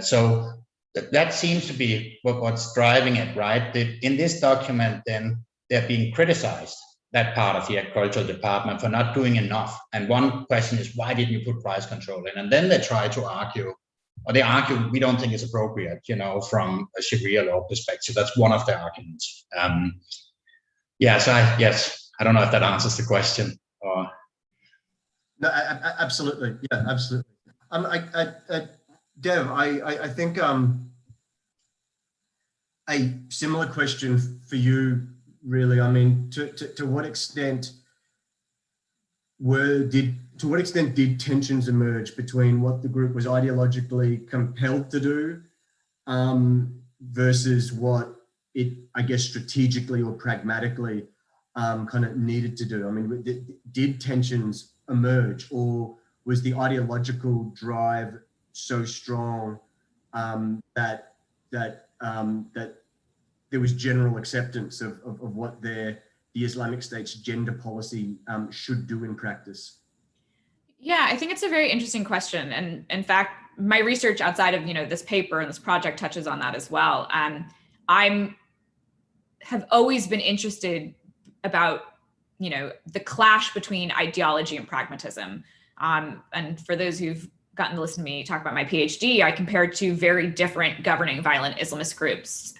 So that seems to be what's driving it, right? In this document, then they're being criticized, that part of the agricultural department, for not doing enough. And one question is, why didn't you put price control in? And then they try to argue, we don't think it's appropriate, from a Sharia law perspective. That's one of the arguments. Yes, I don't know if that answers the question. Or... No, absolutely. Yeah, absolutely. Dev, I think a similar question for you, really. I mean, to what extent did tensions emerge between what the group was ideologically compelled to do versus what it, I guess, strategically or pragmatically kind of needed to do? I mean, did tensions emerge, or was the ideological drive so strong that there was general acceptance of what the Islamic State's gender policy should do in practice? Yeah, I think it's a very interesting question. And in fact, my research outside of, this paper and this project touches on that as well. Have always been interested about, the clash between ideology and pragmatism. And for those who've gotten to listen to me talk about my PhD, I compared two very different governing violent Islamist groups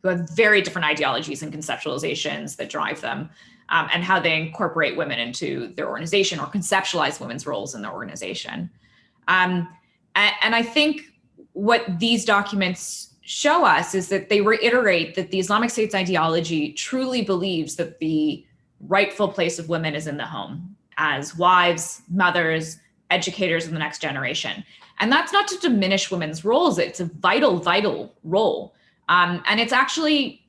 who have very different ideologies and conceptualizations that drive them, and how they incorporate women into their organization or conceptualize women's roles in their organization. And I think what these documents show us is that they reiterate that the Islamic State's ideology truly believes that the rightful place of women is in the home as wives, mothers, educators in the next generation. And that's not to diminish women's roles. It's a vital, vital role. And it's actually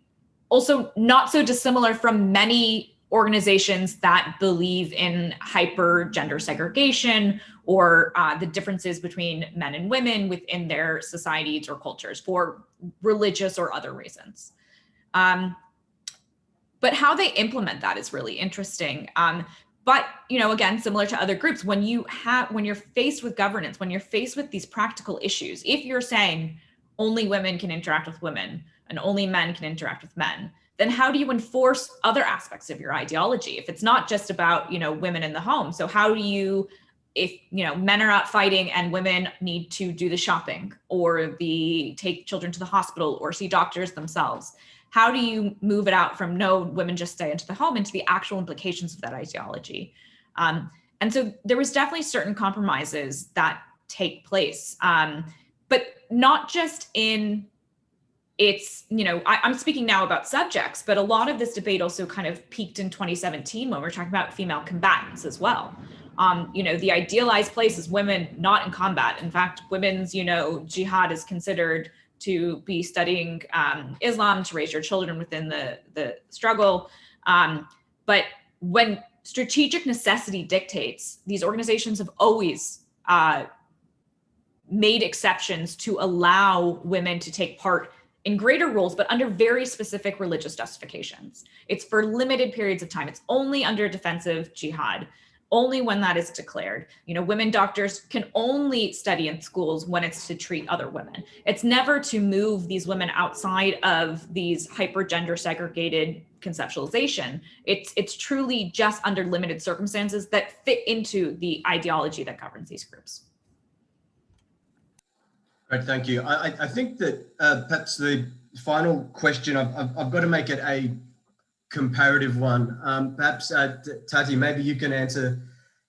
also not so dissimilar from many organizations that believe in hyper gender segregation or the differences between men and women within their societies or cultures for religious or other reasons. But how they implement that is really interesting. But, again, similar to other groups, when you're faced with governance, when you're faced with these practical issues, if you're saying only women can interact with women and only men can interact with men, then how do you enforce other aspects of your ideology? If it's not just about, women in the home. So how do you, if, men are out fighting and women need to do the shopping or take children to the hospital or see doctors themselves, how do you move it out from no, women just stay into the home into the actual implications of that ideology? And so there was definitely certain compromises that take place, but not just in I'm speaking now about subjects, but a lot of this debate also kind of peaked in 2017 when we're talking about female combatants as well. The idealized place is women not in combat. In fact, women's, jihad is considered to be studying Islam to raise your children within the struggle. But when strategic necessity dictates, these organizations have always made exceptions to allow women to take part in greater roles, but under very specific religious justifications. It's for limited periods of time. It's only under defensive jihad, only when that is declared. Women doctors can only study in schools when it's to treat other women. It's never to move these women outside of these hyper gender segregated conceptualization. It's truly just under limited circumstances that fit into the ideology that governs these groups. Great, thank you. I think that perhaps the final question, I've got to make it a comparative one. Perhaps Tati, maybe you can answer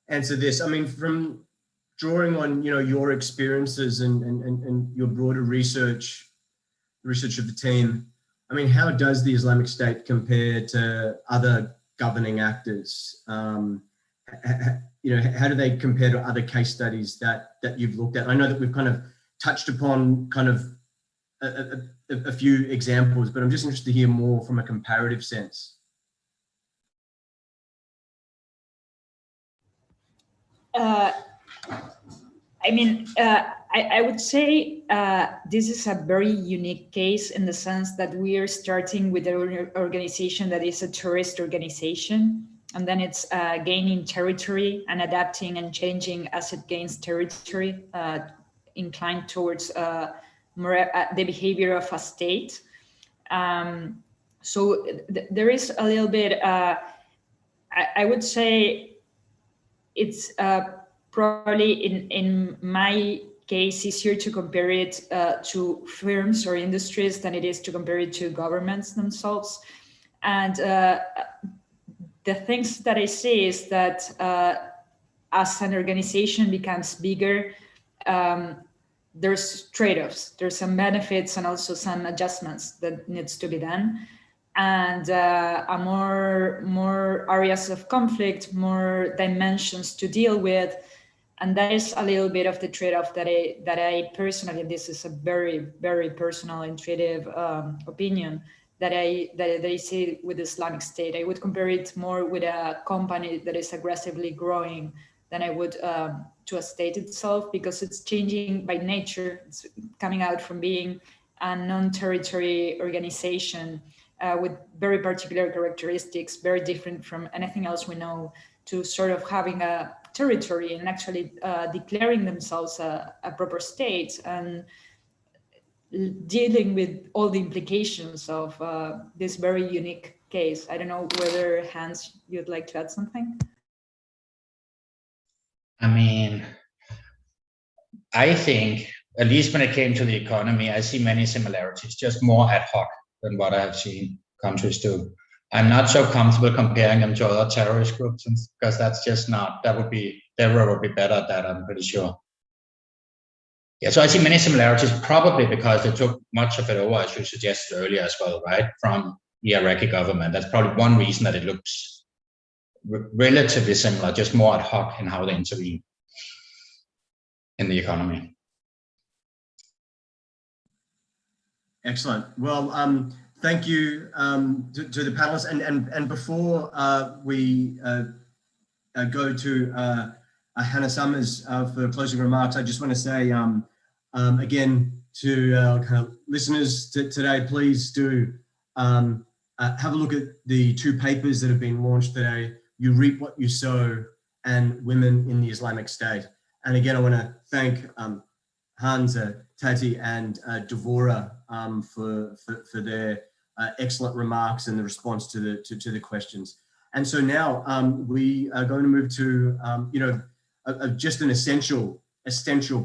this. I mean, from drawing on your experiences and your broader research of the team, I mean, how does the Islamic State compare to other governing actors? how do they compare to other case studies that you've looked at? I know that we've kind of touched upon kind of a few examples, but I'm just interested to hear more from a comparative sense. I would say this is a very unique case in the sense that we are starting with an organization that is a terrorist organization, and then it's gaining territory and adapting and changing as it gains territory, inclined towards more the behavior of a state. So there is a little bit, I would say it's probably in my case easier to compare it to firms or industries than it is to compare it to governments themselves. And the things that I see is that as an organization becomes bigger, there's trade-offs, there's some benefits and also some adjustments that needs to be done. And more areas of conflict, more dimensions to deal with. And that is a little bit of the trade-off that I personally, this is a very, very personal, intuitive opinion, that I see with the Islamic State. I would compare it more with a company that is aggressively growing than I would to a state itself, because it's changing by nature. It's coming out from being a non-territory organization with very particular characteristics, very different from anything else we know, to sort of having a territory and actually declaring themselves a proper state and dealing with all the implications of this very unique case. I don't know whether, Hans, you'd like to add something? I mean, I think, at least when it came to the economy, I see many similarities, just more ad hoc than what I have seen countries do. I'm not so comfortable comparing them to other terrorist groups, because that's just not, Deborah would be better at that, I'm pretty sure. Yeah, so I see many similarities, probably because they took much of it over, as you suggested earlier as well, right, from the Iraqi government. That's probably one reason that it looks relatively similar, just more ad hoc in how they intervene in the economy. Excellent. Well, thank you to the panelists. And before we go to Hannah Summers for closing remarks, I just want to say again to kind of listeners today, please do have a look at the 2 papers that have been launched today: You Reap What You Sow and Women in the Islamic State. And again, I want to thank Hans, Tati, and Devorah for their excellent remarks and the response to the questions. And so now we are going to move to just an essential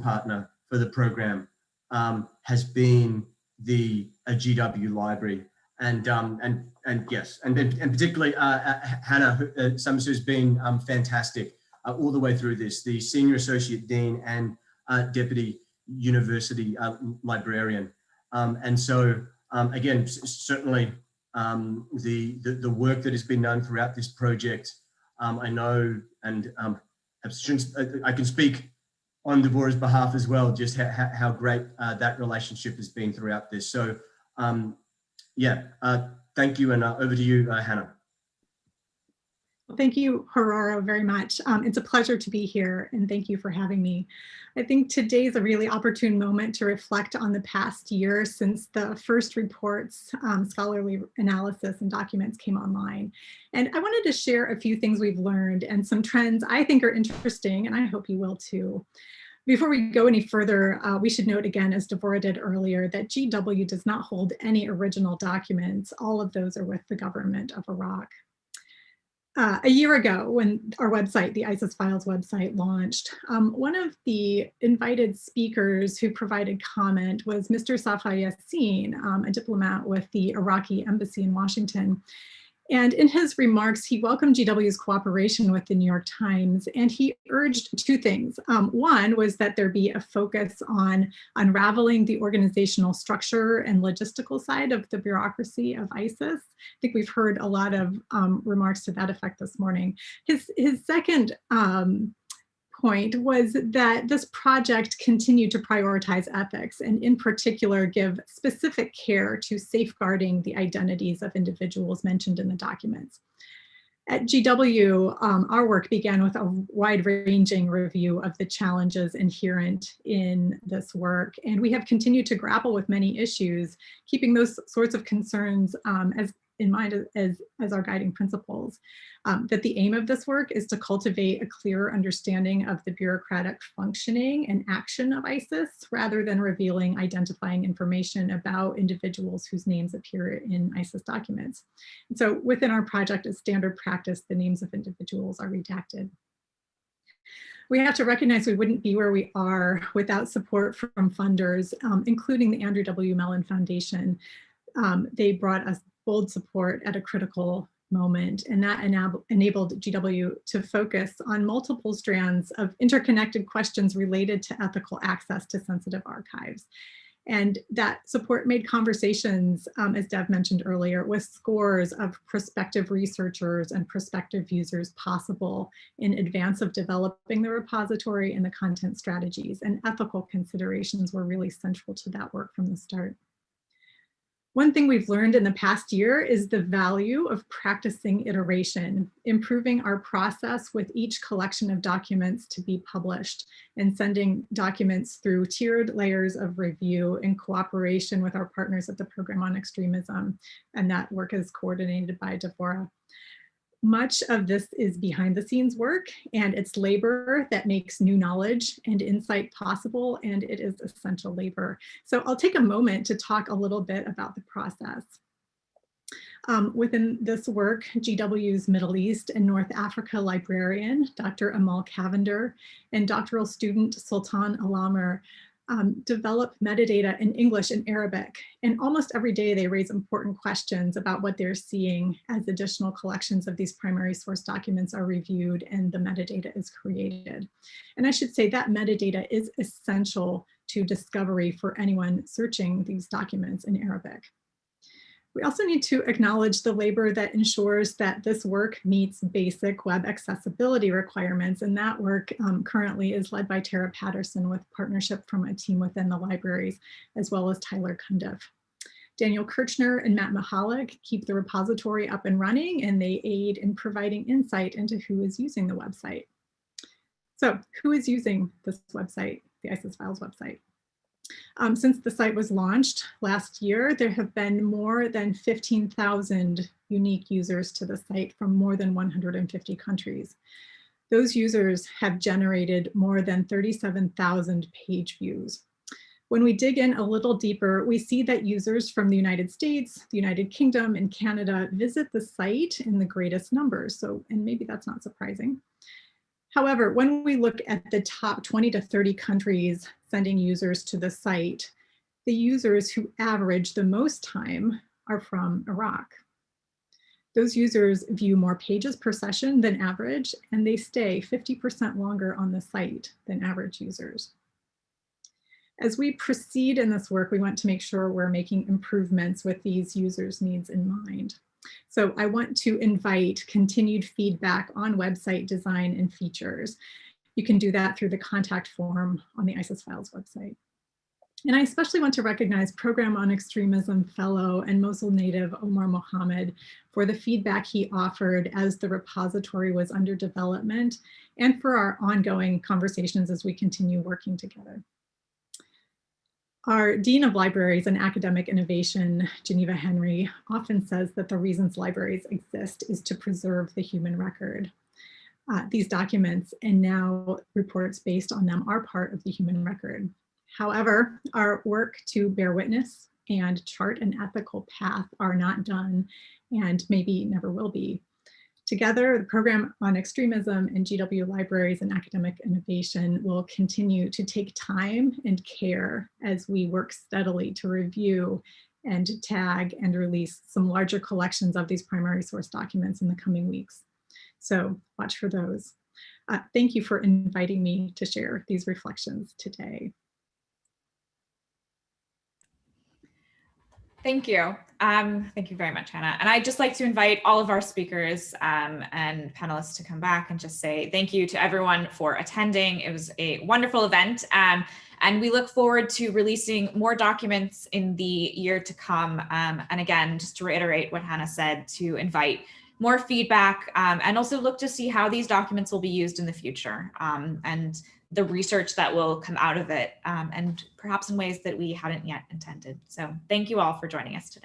partner for the program has been the GW Library, and yes, and particularly Hannah Summers, who's been fantastic all the way through this, the Senior Associate Dean and Deputy University Librarian. And so again, certainly the work that has been done throughout this project, I know, and I can speak on Devorah's behalf as well, just how great that relationship has been throughout this. So yeah, thank you, and over to you, Hannah. Well, thank you, Gerardo, very much. It's a pleasure to be here, and thank you for having me. I think today is a really opportune moment to reflect on the past year since the first reports, scholarly analysis and documents came online. And I wanted to share a few things we've learned and some trends I think are interesting, and I hope you will too. Before we go any further, we should note again, as Devorah did earlier, that GW does not hold any original documents. All of those are with the government of Iraq. A year ago, when our website, the ISIS Files website, launched, one of the invited speakers who provided comment was Mr. Safa Yassin, a diplomat with the Iraqi embassy in Washington. And in his remarks, he welcomed GW's cooperation with the New York Times, and he urged two things. One was that there be a focus on unraveling the organizational structure and logistical side of the bureaucracy of ISIS. I think we've heard a lot of remarks to that effect this morning. His second point was that this project continued to prioritize ethics and in particular give specific care to safeguarding the identities of individuals mentioned in the documents. At GW, our work began with a wide-ranging review of the challenges inherent in this work, and we have continued to grapple with many issues, keeping those sorts of concerns in mind as our guiding principles. That the aim of this work is to cultivate a clearer understanding of the bureaucratic functioning and action of ISIS, rather than revealing identifying information about individuals whose names appear in ISIS documents. And so within our project, as standard practice, the names of individuals are redacted. We have to recognize we wouldn't be where we are without support from funders, including the Andrew W. Mellon Foundation. They brought us bold support at a critical moment, and that enabled GW to focus on multiple strands of interconnected questions related to ethical access to sensitive archives. And that support made conversations, as Dev mentioned earlier, with scores of prospective researchers and prospective users possible in advance of developing the repository and the content strategies, and ethical considerations were really central to that work from the start. One thing we've learned in the past year is the value of practicing iteration, improving our process with each collection of documents to be published, and sending documents through tiered layers of review in cooperation with our partners at the Program on Extremism, and that work is coordinated by Devorah. Much of this is behind the scenes work, and it's labor that makes new knowledge and insight possible, and it is essential labor. So I'll take a moment to talk a little bit about the process. Within this work, GW's Middle East and North Africa librarian, Dr. Amal Cavender, and doctoral student Sultan Alamer develop metadata in English and Arabic. And almost every day they raise important questions about what they're seeing as additional collections of these primary source documents are reviewed and the metadata is created. And I should say that metadata is essential to discovery for anyone searching these documents in Arabic. We also need to acknowledge the labor that ensures that this work meets basic web accessibility requirements, and that work currently is led by Tara Patterson with partnership from a team within the libraries, as well as Tyler Cundiff. Daniel Kirchner and Matt Mihalik keep the repository up and running, and they aid in providing insight into who is using the website. So who is using this website, the ISIS Files website? Since the site was launched last year, there have been more than 15,000 unique users to the site from more than 150 countries. Those users have generated more than 37,000 page views. When we dig in a little deeper, we see that users from the United States, the United Kingdom, and Canada visit the site in the greatest numbers. And maybe that's not surprising. However, when we look at the top 20 to 30 countries sending users to the site, the users who average the most time are from Iraq. Those users view more pages per session than average, and they stay 50% longer on the site than average users. As we proceed in this work, we want to make sure we're making improvements with these users' needs in mind. So I want to invite continued feedback on website design and features. You can do that through the contact form on the ISIS Files website. And I especially want to recognize Program on Extremism Fellow and Mosul native Omar Mohammed for the feedback he offered as the repository was under development, and for our ongoing conversations as we continue working together. Our Dean of Libraries and Academic Innovation, Geneva Henry, often says that the reasons libraries exist is to preserve the human record. These documents and now reports based on them are part of the human record. However, our work to bear witness and chart an ethical path are not done, and maybe never will be. Together, the Program on Extremism and GW Libraries and Academic Innovation will continue to take time and care as we work steadily to review and tag and release some larger collections of these primary source documents in the coming weeks. So watch for those. Thank you for inviting me to share these reflections today. Thank you. Thank you very much, Hannah. And I'd just like to invite all of our speakers and panelists to come back and just say thank you to everyone for attending. It was a wonderful event. And we look forward to releasing more documents in the year to come. And again, just to reiterate what Hannah said, to invite more feedback and also look to see how these documents will be used in the future and the research that will come out of it and perhaps in ways that we hadn't yet intended. So thank you all for joining us today.